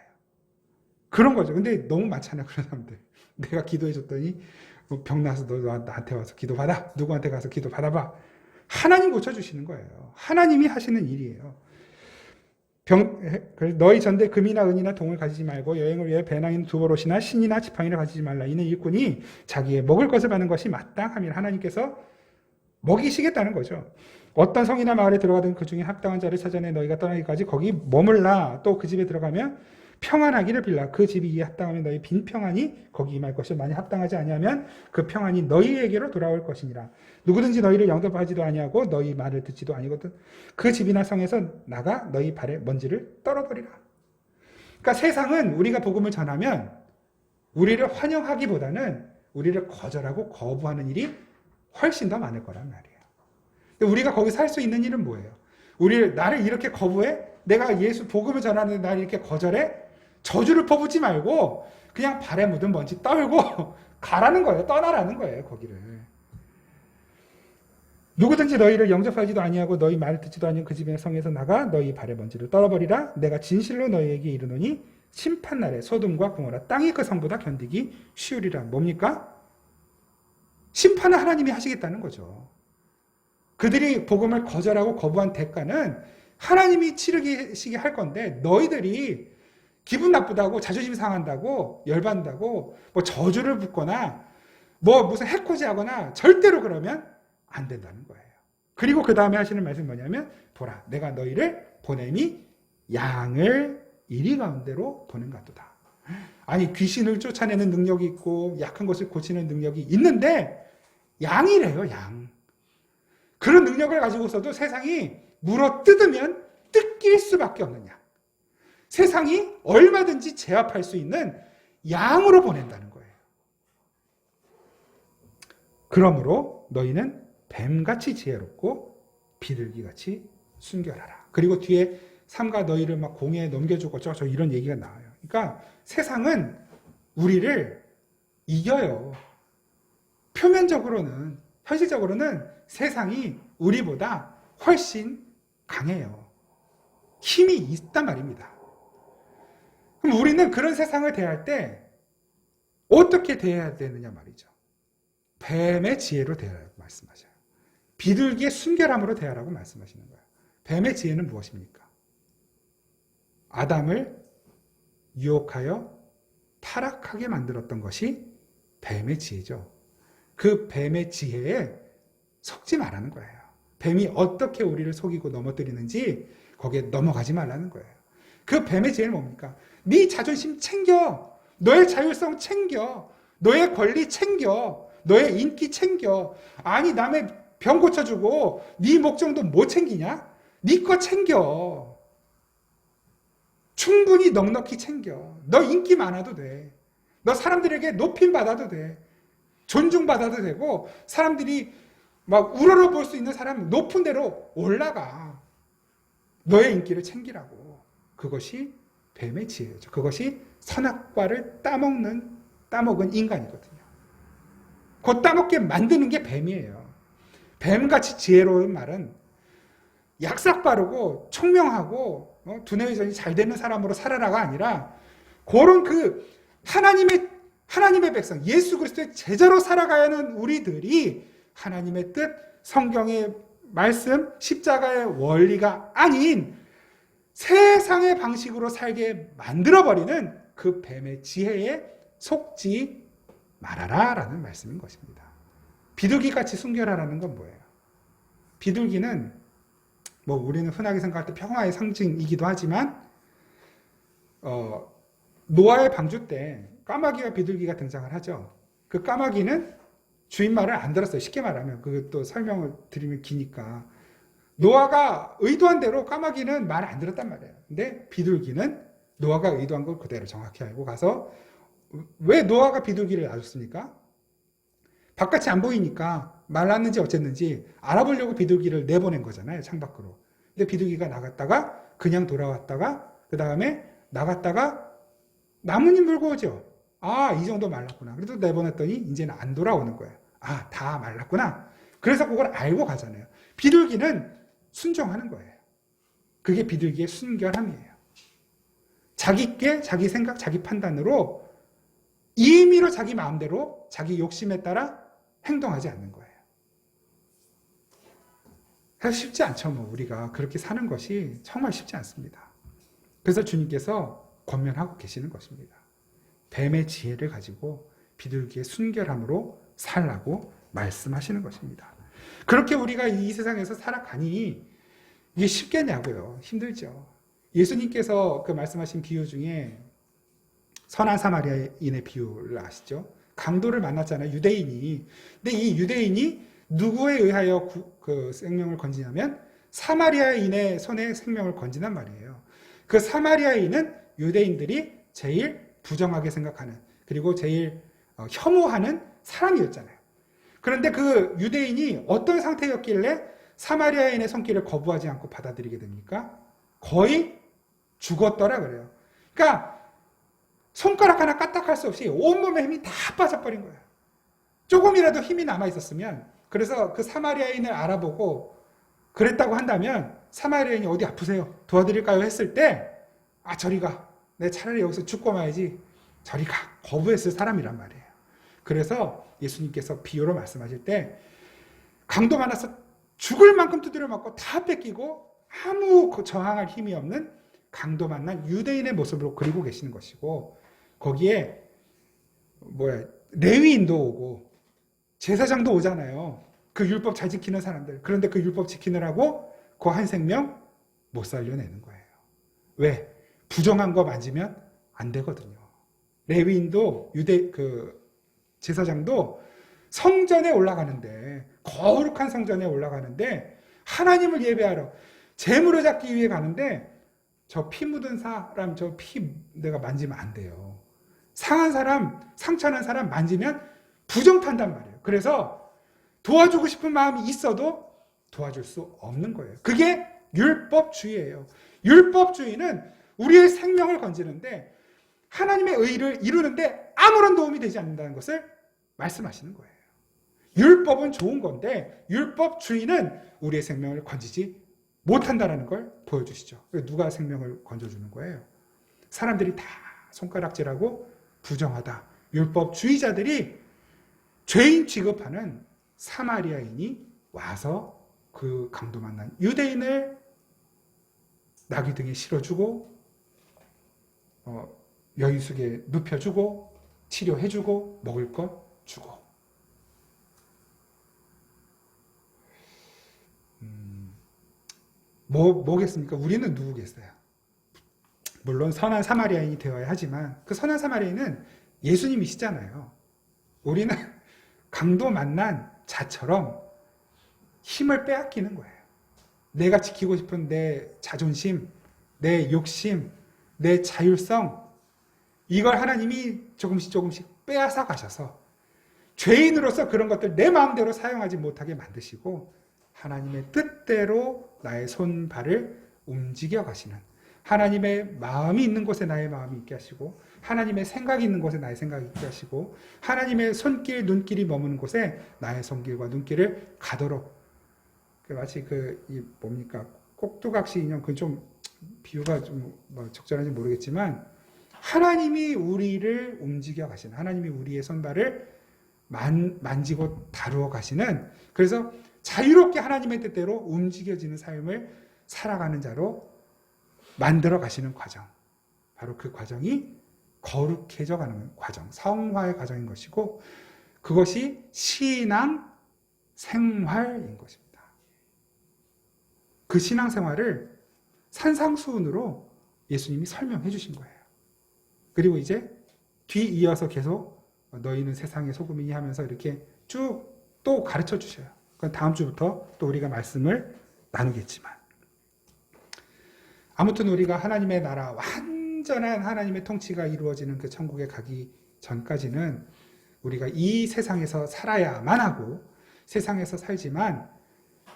그런 거죠. 근데 너무 많잖아요. 그런 사람들. 내가 기도해줬더니 병 나서 너 나한테 와서 기도받아. 누구한테 가서 기도받아봐. 하나님 고쳐주시는 거예요. 하나님이 하시는 일이에요. 너희 전대 금이나 은이나 동을 가지지 말고 여행을 위해 배낭인 두보롯이나 신이나 지팡이를 가지지 말라. 이는 일꾼이 자기의 먹을 것을 받는 것이 마땅함이라. 하나님께서 먹이시겠다는 거죠. 어떤 성이나 마을에 들어가든 그 중에 합당한 자를 찾아내 너희가 떠나기까지 거기 머물라. 또 그 집에 들어가면 평안하기를 빌라. 그 집이 이에 합당하면 너희 빈 평안이 거기 임할 것이요 만약 합당하지 아니하면 그 평안이 너희에게로 돌아올 것이니라. 누구든지 너희를 영접하지도 아니하고 너희 말을 듣지도 아니거든 그 집이나 성에서 나가 너희 발에 먼지를 떨어버리라. 그러니까 세상은 우리가 복음을 전하면 우리를 환영하기보다는 우리를 거절하고 거부하는 일이 훨씬 더 많을 거란 말이에요. 근데 우리가 거기 살 수 있는 일은 뭐예요? 나를 이렇게 거부해? 내가 예수 복음을 전하는데 나를 이렇게 거절해? 저주를 퍼붓지 말고 그냥 발에 묻은 먼지 떨고 가라는 거예요. 떠나라는 거예요. 거기를. 누구든지 너희를 영접하지도 아니하고 너희 말을 듣지도 아니하는 그 집의 성에서 나가 너희 발에 먼지를 떨어버리라. 내가 진실로 너희에게 이르노니 심판날에 소돔과 고모라 땅이 그 성보다 견디기 쉬우리라. 뭡니까? 심판을 하나님이 하시겠다는 거죠. 그들이 복음을 거절하고 거부한 대가는 하나님이 치르시게 할 건데 너희들이 기분 나쁘다고 자존심 상한다고 열받는다고 뭐 저주를 붓거나 뭐 무슨 해코지하거나 절대로 그러면 안 된다는 거예요. 그리고 그 다음에 하시는 말씀이 뭐냐면 보라 내가 너희를 보냄이 양을 이리 가운데로 보낸 같도다. 아니 귀신을 쫓아내는 능력이 있고 약한 것을 고치는 능력이 있는데 양이래요. 양. 그런 능력을 가지고서도 세상이 물어 뜯으면 뜯길 수밖에 없는 양. 세상이 얼마든지 제압할 수 있는 양으로 보낸다는 거예요. 그러므로 너희는 뱀같이 지혜롭고 비둘기같이 순결하라. 그리고 뒤에 삼가 너희를 막 공에 넘겨주고 어쩌고 이런 얘기가 나와요. 그러니까 세상은 우리를 이겨요. 표면적으로는 현실적으로는 세상이 우리보다 훨씬 강해요. 힘이 있단 말입니다. 그럼 우리는 그런 세상을 대할 때 어떻게 대해야 되느냐 말이죠. 뱀의 지혜로 대하라고 말씀하셔요. 비둘기의 순결함으로 대하라고 말씀하시는 거예요. 뱀의 지혜는 무엇입니까? 아담을 유혹하여 타락하게 만들었던 것이 뱀의 지혜죠. 그 뱀의 지혜에 속지 말라는 거예요. 뱀이 어떻게 우리를 속이고 넘어뜨리는지 거기에 넘어가지 말라는 거예요. 그 뱀의 지혜는 뭡니까? 네 자존심 챙겨. 너의 자율성 챙겨. 너의 권리 챙겨. 너의 인기 챙겨. 아니 남의 병 고쳐주고 네 목적도 못 챙기냐? 네 거 챙겨. 충분히 넉넉히 챙겨. 너 인기 많아도 돼. 너 사람들에게 높임 받아도 돼. 존중받아도 되고 사람들이 막 우러러 볼 수 있는 사람 높은 데로 올라가. 너의 인기를 챙기라고. 그것이 뱀의 지혜죠. 그것이 선악과를 따먹는 따먹은 인간이거든요. 곧 따먹게 만드는 게 뱀이에요. 뱀같이 지혜로운 말은 약삭 빠르고 총명하고 두뇌 회전이 잘 되는 사람으로 살아라가 아니라 그런 그 하나님의 백성, 예수 그리스도의 제자로 살아가야 하는 우리들이 하나님의 뜻, 성경의 말씀, 십자가의 원리가 아닌 세상의 방식으로 살게 만들어버리는 그 뱀의 지혜에 속지 말아라 라는 말씀인 것입니다. 비둘기같이 순결하라는 건 뭐예요? 비둘기는 뭐 우리는 흔하게 생각할 때 평화의 상징이기도 하지만 노아의 방주 때 까마귀와 비둘기가 등장을 하죠. 그 까마귀는 주인 말을 안 들었어요. 쉽게 말하면 그것도 설명을 드리면 기니까 노아가 의도한 대로 까마귀는 말 안 들었단 말이에요. 근데 비둘기는 노아가 의도한 걸 그대로 정확히 알고 가서 왜 노아가 비둘기를 놔줬습니까? 바깥이 안 보이니까 말랐는지 어쨌는지 알아보려고 비둘기를 내보낸 거잖아요. 창밖으로. 근데 비둘기가 나갔다가 그냥 돌아왔다가 그 다음에 나갔다가 나뭇잎 물고 오죠. 아, 이 정도 말랐구나. 그래도 내보냈더니 이제는 안 돌아오는 거예요. 아, 다 말랐구나. 그래서 그걸 알고 가잖아요. 비둘기는 순종하는 거예요. 그게 비둘기의 순결함이에요. 자기께 자기 생각, 자기 판단으로 임의로 자기 마음대로 자기 욕심에 따라 행동하지 않는 거예요. 사실 쉽지 않죠. 뭐 우리가 그렇게 사는 것이 정말 쉽지 않습니다. 그래서 주님께서 권면하고 계시는 것입니다. 뱀의 지혜를 가지고 비둘기의 순결함으로 살라고 말씀하시는 것입니다. 그렇게 우리가 이 세상에서 살아가니 이게 쉽겠냐고요. 힘들죠. 예수님께서 그 말씀하신 비유 중에 선한 사마리아인의 비유를 아시죠? 강도를 만났잖아요. 유대인이. 근데 이 유대인이 누구에 의하여 그 생명을 건지냐면 사마리아인의 손에 생명을 건지단 말이에요. 그 사마리아인은 유대인들이 제일 부정하게 생각하는 그리고 제일 혐오하는 사람이었잖아요. 그런데 그 유대인이 어떤 상태였길래 사마리아인의 손길을 거부하지 않고 받아들이게 됩니까? 거의 죽었더라 그래요. 그러니까 손가락 하나 까딱할 수 없이 온몸에 힘이 다 빠져버린 거예요. 조금이라도 힘이 남아있었으면 그래서 그 사마리아인을 알아보고 그랬다고 한다면 사마리아인이 어디 아프세요? 도와드릴까요? 했을 때 아 저리 가. 내 차라리 여기서 죽고 마야지. 저리 가. 거부했을 사람이란 말이에요. 그래서 예수님께서 비유로 말씀하실 때 강도 많아서 죽을 만큼 두드려 맞고 다 뺏기고 아무 저항할 힘이 없는 강도 만난 유대인의 모습으로 그리고 계시는 것이고 거기에 레위인도 오고 제사장도 오잖아요. 그 율법 잘 지키는 사람들. 그런데 그 율법 지키느라고 그 한 생명 못 살려내는 거예요. 왜? 부정한 거 만지면 안 되거든요. 레위인도 제사장도 성전에 올라가는데 거룩한 성전에 올라가는데 하나님을 예배하러 제물을 잡기 위해 가는데 저 피 묻은 사람 저 피 내가 만지면 안 돼요. 상한 사람 상처난 사람 만지면 부정탄단 말이에요. 그래서 도와주고 싶은 마음이 있어도 도와줄 수 없는 거예요. 그게 율법주의예요. 율법주의는 우리의 생명을 건지는데 하나님의 의를 이루는데 아무런 도움이 되지 않는다는 것을 말씀하시는 거예요. 율법은 좋은 건데 율법주의는 우리의 생명을 건지지 못한다는 걸 보여주시죠. 누가 생명을 건져주는 거예요? 사람들이 다 손가락질하고 부정하다. 율법주의자들이 죄인 취급하는 사마리아인이 와서 그 강도 만난 유대인을 나귀 등에 실어주고 여인숙에 눕혀주고 치료해주고 먹을 것 주고 뭐겠습니까? 우리는 누구겠어요? 물론 선한 사마리아인이 되어야 하지만 그 선한 사마리아인은 예수님이시잖아요. 우리는 강도 만난 자처럼 힘을 빼앗기는 거예요. 내가 지키고 싶은 내 자존심, 내 욕심, 내 자율성 이걸 하나님이 조금씩 빼앗아 가셔서 죄인으로서 그런 것들 내 마음대로 사용하지 못하게 만드시고 하나님의 뜻대로 나의 손발을 움직여 가시는 하나님의 마음이 있는 곳에 나의 마음이 있게 하시고 하나님의 생각이 있는 곳에 나의 생각이 있게 하시고 하나님의 손길, 눈길이 머무는 곳에 나의 손길과 눈길을 가도록 마치 뭡니까? 꼭두각시 인형, 그건 좀 비유가 좀 적절한지 모르겠지만 하나님이 우리를 움직여 가시는, 하나님이 우리의 손발을 만지고 다루어 가시는, 그래서 자유롭게 하나님의 뜻대로 움직여지는 삶을 살아가는 자로 만들어 가시는 과정, 바로 그 과정이 거룩해져 가는 과정, 성화의 과정인 것이고 그것이 신앙 생활인 것입니다. 그 신앙 생활을 산상수훈으로 예수님이 설명해 주신 거예요. 그리고 이제 뒤이어서 계속 너희는 세상의 소금이니 하면서 이렇게 쭉 또 가르쳐 주셔요. 그건 다음 주부터 또 우리가 말씀을 나누겠지만, 아무튼 우리가 하나님의 나라, 완전한 하나님의 통치가 이루어지는 그 천국에 가기 전까지는 우리가 이 세상에서 살아야만 하고, 세상에서 살지만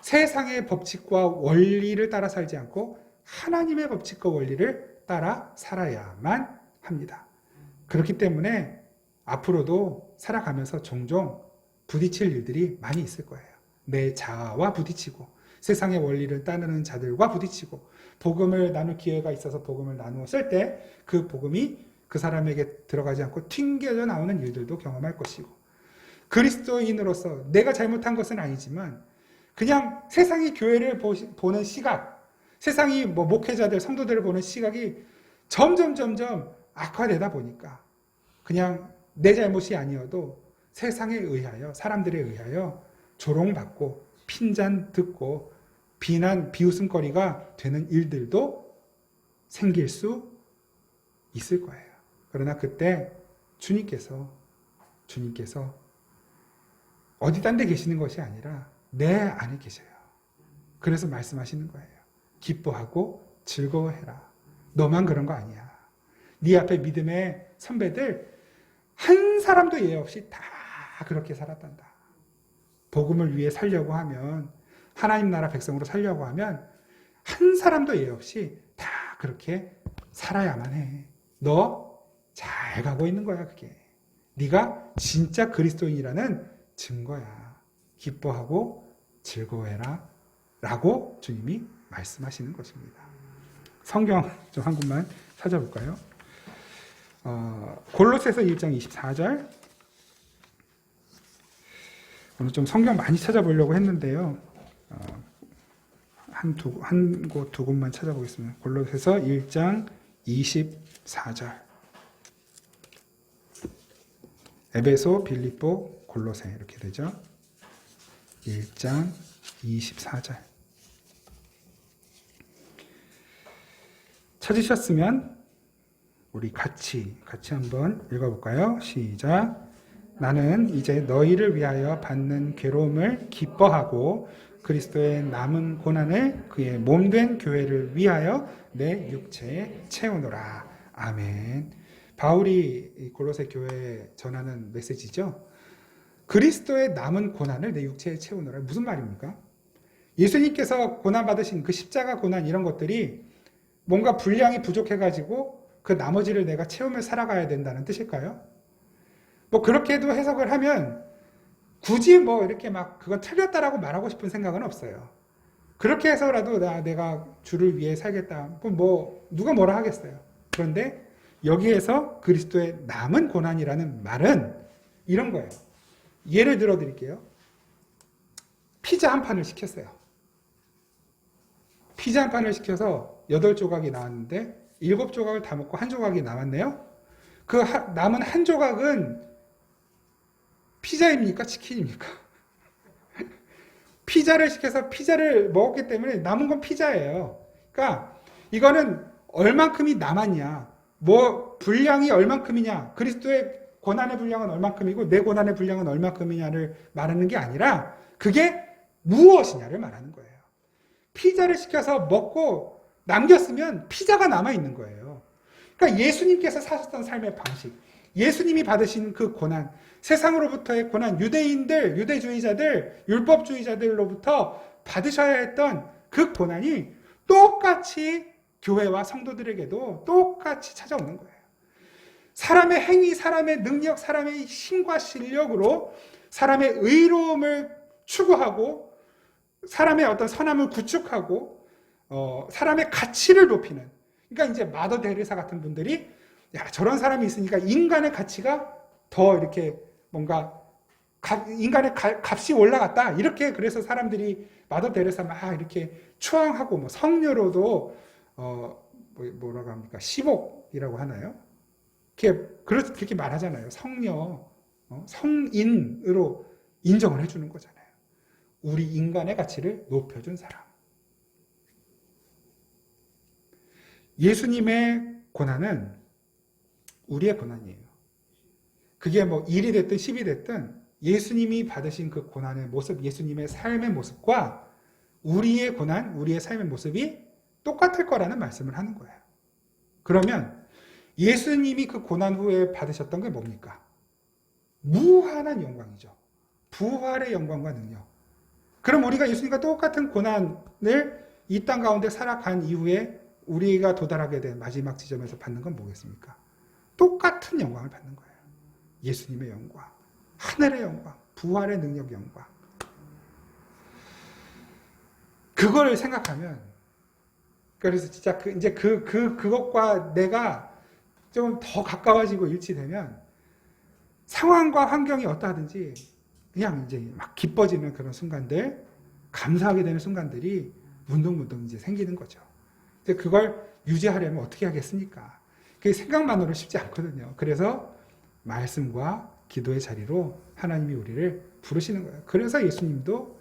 세상의 법칙과 원리를 따라 살지 않고 하나님의 법칙과 원리를 따라 살아야만 합니다. 그렇기 때문에 앞으로도 살아가면서 종종 부딪힐 일들이 많이 있을 거예요. 내 자아와 부딪히고 세상의 원리를 따르는 자들과 부딪히고, 복음을 나눌 기회가 있어서 복음을 나누었을 때 그 복음이 그 사람에게 들어가지 않고 튕겨져 나오는 일들도 경험할 것이고, 그리스도인으로서 내가 잘못한 것은 아니지만 그냥 세상이 교회를 보는 시각, 세상이 목회자들, 성도들을 보는 시각이 점점 악화되다 보니까 그냥 내 잘못이 아니어도 세상에 의하여, 사람들에 의하여 조롱받고 핀잔 듣고 비난, 비웃음거리가 되는 일들도 생길 수 있을 거예요. 그러나 그때 주님께서 어디 딴 데 계시는 것이 아니라 내 안에 계셔요. 그래서 말씀하시는 거예요. 기뻐하고 즐거워해라. 너만 그런 거 아니야. 네 앞에 믿음의 선배들 한 사람도 예외 없이 다 그렇게 살았단다. 복음을 위해 살려고 하면, 하나님 나라 백성으로 살려고 하면 한 사람도 예외 없이 다 그렇게 살아야만 해. 너 잘 가고 있는 거야. 그게 네가 진짜 그리스도인이라는 증거야. 기뻐하고 즐거워해라 라고 주님이 말씀하시는 것입니다. 성경 좀 한 군만 찾아볼까요? 골로새서 1장 24절. 오늘 좀 성경 많이 찾아보려고 했는데요. 한 곳 두 곳만 찾아보겠습니다. 골로새서 1장 24절. 에베소, 빌립보, 골로새 이렇게 되죠. 1장 24절. 찾으셨으면 우리 같이 한번 읽어볼까요? 시작. 나는 이제 너희를 위하여 받는 괴로움을 기뻐하고 그리스도의 남은 고난을 그의 몸된 교회를 위하여 내 육체에 채우노라. 아멘. 바울이 골로새 교회에 전하는 메시지죠. 그리스도의 남은 고난을 내 육체에 채우노라. 무슨 말입니까? 예수님께서 고난받으신 그 십자가 고난 이런 것들이 뭔가 분량이 부족해가지고 그 나머지를 내가 채우며 살아가야 된다는 뜻일까요? 그렇게도 해석을 하면 굳이 이렇게 그건 틀렸다라고 말하고 싶은 생각은 없어요. 그렇게 해서라도 내가 주를 위해 살겠다. 누가 뭐라 하겠어요. 그런데 여기에서 그리스도의 남은 고난이라는 말은 이런 거예요. 예를 들어 드릴게요. 피자 한 판을 시켰어요. 피자 한 판을 시켜서 8조각이 나왔는데 7조각을 다 먹고 한 조각이 남았네요. 그 남은 한 조각은 피자입니까? 치킨입니까? 피자를 시켜서 피자를 먹었기 때문에 남은 건 피자예요. 그러니까 이거는 얼만큼이 남았냐, 분량이 얼만큼이냐, 그리스도의 고난의 분량은 얼만큼이고 내 고난의 분량은 얼만큼이냐를 말하는 게 아니라 그게 무엇이냐를 말하는 거예요. 피자를 시켜서 먹고 남겼으면 피자가 남아있는 거예요. 그러니까 예수님께서 사셨던 삶의 방식, 예수님이 받으신 그 고난, 세상으로부터의 고난, 유대인들, 유대주의자들, 율법주의자들로부터 받으셔야 했던 그 고난이 똑같이 교회와 성도들에게도 똑같이 찾아오는 거예요. 사람의 행위, 사람의 능력, 사람의 힘과 실력으로 사람의 의로움을 추구하고 사람의 어떤 선함을 구축하고 사람의 가치를 높이는, 그러니까 이제 마더 데레사 같은 분들이 야, 저런 사람이 있으니까 인간의 가치가 더 이렇게 뭔가 인간의 값이 올라갔다, 이렇게 그래서 사람들이 마더 데레사 막 이렇게 추앙하고, 뭐 성녀로도 뭐라고 합니까, 시복이라고 하나요? 그렇게 말하잖아요. 성녀, 성인으로 인정을 해주는 거잖아요. 우리 인간의 가치를 높여준 사람. 예수님의 고난은 우리의 고난이에요. 그게 뭐 1이 됐든 10이 됐든 예수님이 받으신 그 고난의 모습, 예수님의 삶의 모습과 우리의 고난, 우리의 삶의 모습이 똑같을 거라는 말씀을 하는 거예요. 그러면 예수님이 그 고난 후에 받으셨던 게 뭡니까? 무한한 영광이죠. 부활의 영광과 능력. 그럼 우리가 예수님과 똑같은 고난을 이 땅 가운데 살아간 이후에 우리가 도달하게 된 마지막 지점에서 받는 건 뭐겠습니까? 똑같은 영광을 받는 거예요. 예수님의 영광, 하늘의 영광, 부활의 능력 영광. 그걸 생각하면, 그래서 진짜 이제 그것과 내가 좀 더 가까워지고 일치되면 상황과 환경이 어떠하든지 그냥 이제 막 기뻐지는 그런 순간들, 감사하게 되는 순간들이 문득문득 이제 생기는 거죠. 근데 그걸 유지하려면 어떻게 하겠습니까? 그게 생각만으로 쉽지 않거든요. 그래서 말씀과 기도의 자리로 하나님이 우리를 부르시는 거예요. 그래서 예수님도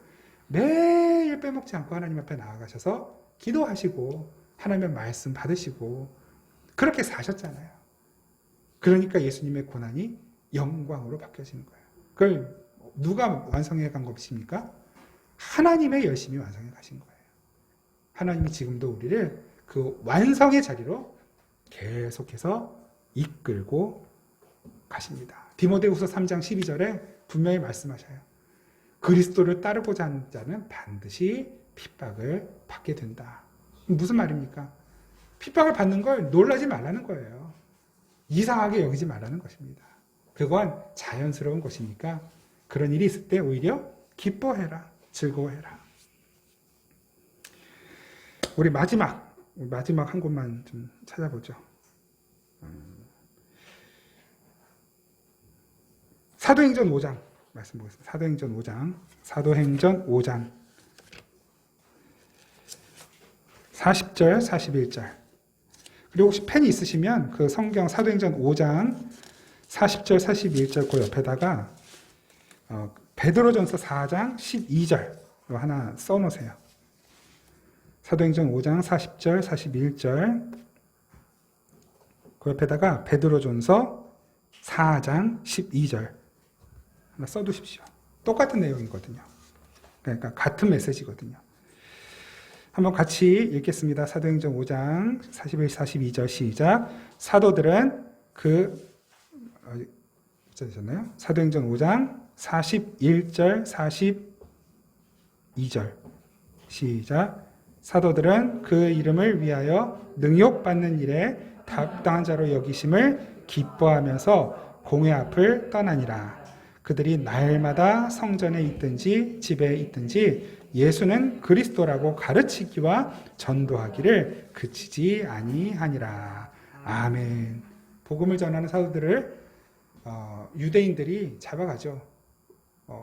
매일 빼먹지 않고 하나님 앞에 나아가셔서 기도하시고 하나님의 말씀 받으시고 그렇게 사셨잖아요. 그러니까 예수님의 고난이 영광으로 바뀌어지는 거예요. 그걸 누가 완성해 간 것입니까? 하나님의 열심히 완성해 가신 거예요. 하나님이 지금도 우리를 그 완성의 자리로 계속해서 이끌고 가십니다. 디모데후서 3장 12절에 분명히 말씀하셔요. 그리스도를 따르고자 하는 자는 반드시 핍박을 받게 된다. 무슨 말입니까? 핍박을 받는 걸 놀라지 말라는 거예요. 이상하게 여기지 말라는 것입니다. 그건 자연스러운 것이니까 그런 일이 있을 때 오히려 기뻐해라, 즐거워해라. 우리 마지막 한 곳만 좀 찾아보죠. 사도행전 5장 말씀 보겠습니다. 사도행전 5장 40절, 41절. 그리고 혹시 펜이 있으시면 그 성경 사도행전 5장 40절, 41절 그 옆에다가 베드로전서 4장 12절로 하나 써놓으세요. 사도행전 5장 40절, 41절 그 옆에다가 베드로전서 4장 12절 하나 써두십시오. 똑같은 내용이거든요. 그러니까 같은 메시지거든요. 한번 같이 읽겠습니다. 사도행전 5장 41, 42절 시작. 사도들은 어쩌셨나요? 사도행전 5장 41절, 42절 시작. 사도들은 그 이름을 위하여 능욕받는 일에 답당한 자로 여기심을 기뻐하면서 공회 앞을 떠나니라. 그들이 날마다 성전에 있든지 집에 있든지 예수는 그리스도라고 가르치기와 전도하기를 그치지 아니하니라. 아멘. 복음을 전하는 사도들을 유대인들이 잡아가죠.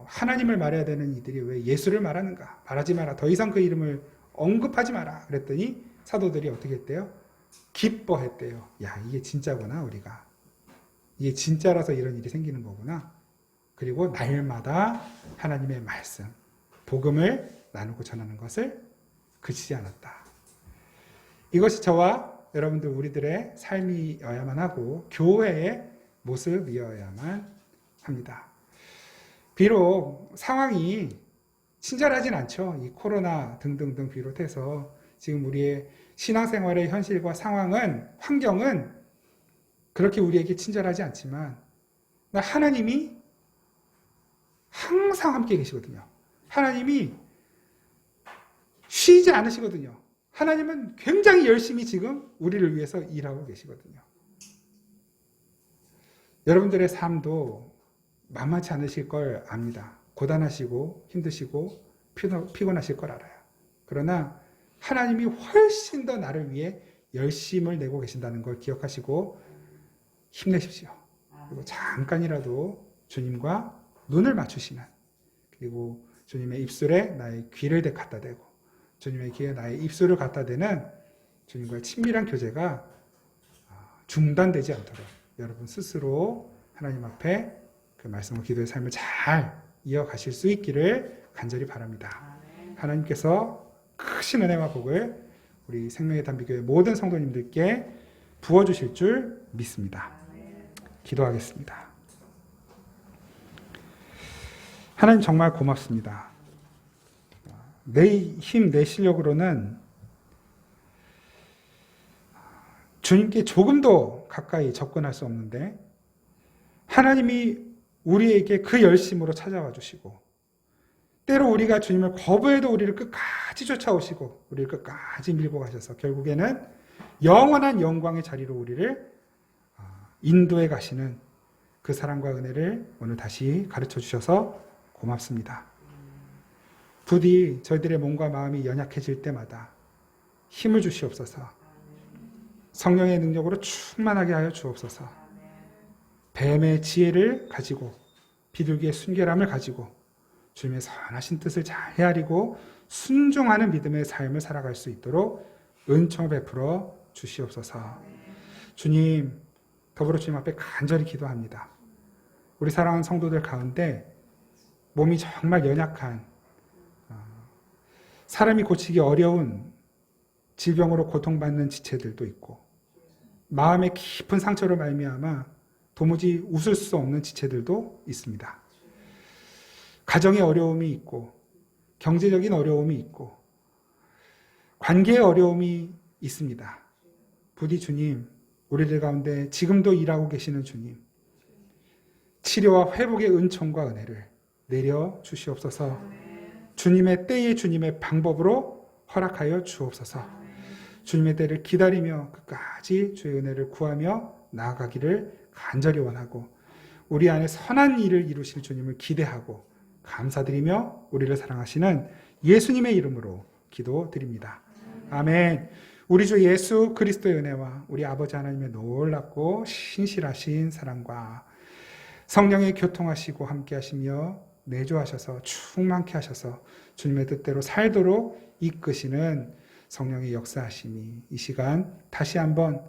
하나님을 말해야 되는 이들이 왜 예수를 말하는가? 말하지 마라. 더 이상 그 이름을 언급하지 마라. 그랬더니 사도들이 어떻게 했대요? 기뻐했대요. 야, 이게 진짜구나, 우리가. 이게 진짜라서 이런 일이 생기는 거구나. 그리고 날마다 하나님의 말씀, 복음을 나누고 전하는 것을 그치지 않았다. 이것이 저와 여러분들 우리들의 삶이어야만 하고 교회의 모습이어야만 합니다. 비록 상황이 친절하진 않죠. 이 코로나 등등등 비롯해서 지금 우리의 신앙생활의 현실과 상황은, 환경은 그렇게 우리에게 친절하지 않지만 하나님이 항상 함께 계시거든요. 하나님이 쉬지 않으시거든요. 하나님은 굉장히 열심히 지금 우리를 위해서 일하고 계시거든요. 여러분들의 삶도 만만치 않으실 걸 압니다. 고단하시고 힘드시고 피곤하실 걸 알아요. 그러나 하나님이 훨씬 더 나를 위해 열심을 내고 계신다는 걸 기억하시고 힘내십시오. 그리고 잠깐이라도 주님과 눈을 맞추시는, 그리고 주님의 입술에 나의 귀를 갖다 대고 주님의 귀에 나의 입술을 갖다 대는 주님과의 친밀한 교제가 중단되지 않도록 여러분 스스로 하나님 앞에 그 말씀과 기도의 삶을 잘 이어가실 수 있기를 간절히 바랍니다. 하나님께서 크신 은혜와 복을 우리 생명의 단비교회 모든 성도님들께 부어주실 줄 믿습니다. 기도하겠습니다. 하나님 정말 고맙습니다. 내 힘, 내 실력으로는 주님께 조금도 가까이 접근할 수 없는데 하나님이 우리에게 그 열심으로 찾아와 주시고, 때로 우리가 주님을 거부해도 우리를 끝까지 쫓아오시고 우리를 끝까지 밀고 가셔서 결국에는 영원한 영광의 자리로 우리를 인도해 가시는 그 사랑과 은혜를 오늘 다시 가르쳐 주셔서 고맙습니다. 부디 저희들의 몸과 마음이 연약해질 때마다 힘을 주시옵소서. 성령의 능력으로 충만하게 하여 주옵소서. 뱀의 지혜를 가지고 비둘기의 순결함을 가지고 주님의 선하신 뜻을 잘 헤아리고 순종하는 믿음의 삶을 살아갈 수 있도록 은총을 베풀어 주시옵소서. 주님, 더불어 주님 앞에 간절히 기도합니다. 우리 사랑하는 성도들 가운데 몸이 정말 연약한, 사람이 고치기 어려운 질병으로 고통받는 지체들도 있고, 마음의 깊은 상처로 말미암아 도무지 웃을 수 없는 지체들도 있습니다. 가정의 어려움이 있고, 경제적인 어려움이 있고, 관계의 어려움이 있습니다. 부디 주님, 우리들 가운데 지금도 일하고 계시는 주님, 치료와 회복의 은총과 은혜를 내려 주시옵소서. 주님의 때에 주님의 방법으로 허락하여 주옵소서. 주님의 때를 기다리며 끝까지 주의 은혜를 구하며 나아가기를 간절히 원하고, 우리 안에 선한 일을 이루실 주님을 기대하고 감사드리며 우리를 사랑하시는 예수님의 이름으로 기도드립니다. 아멘. 우리 주 예수 그리스도의 은혜와 우리 아버지 하나님의 놀랍고 신실하신 사랑과 성령의 교통하시고 함께 하시며 내조하셔서 충만케 하셔서 주님의 뜻대로 살도록 이끄시는 성령의 역사하심이 이 시간 다시 한번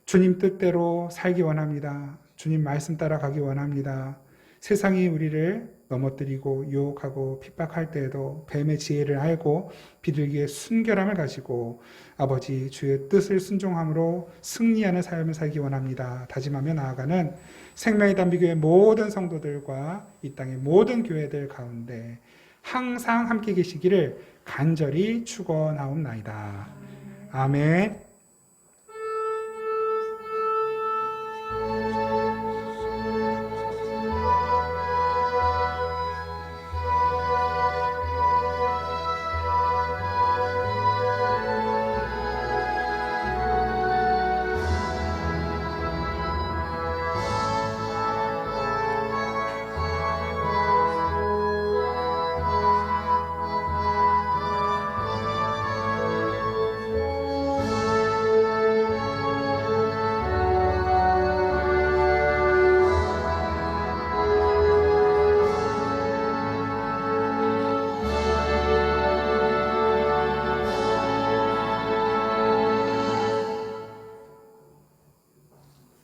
주님 뜻대로 살기 원합니다. 주님 말씀 따라가기 원합니다. 세상이 우리를 넘어뜨리고 유혹하고 핍박할 때에도 뱀의 지혜를 알고 비둘기의 순결함을 가지고 아버지 주의 뜻을 순종함으로 승리하는 삶을 살기 원합니다. 다짐하며 나아가는 생명의 단비교회 모든 성도들과 이 땅의 모든 교회들 가운데 항상 함께 계시기를 간절히 축원하옵나이다. 아멘.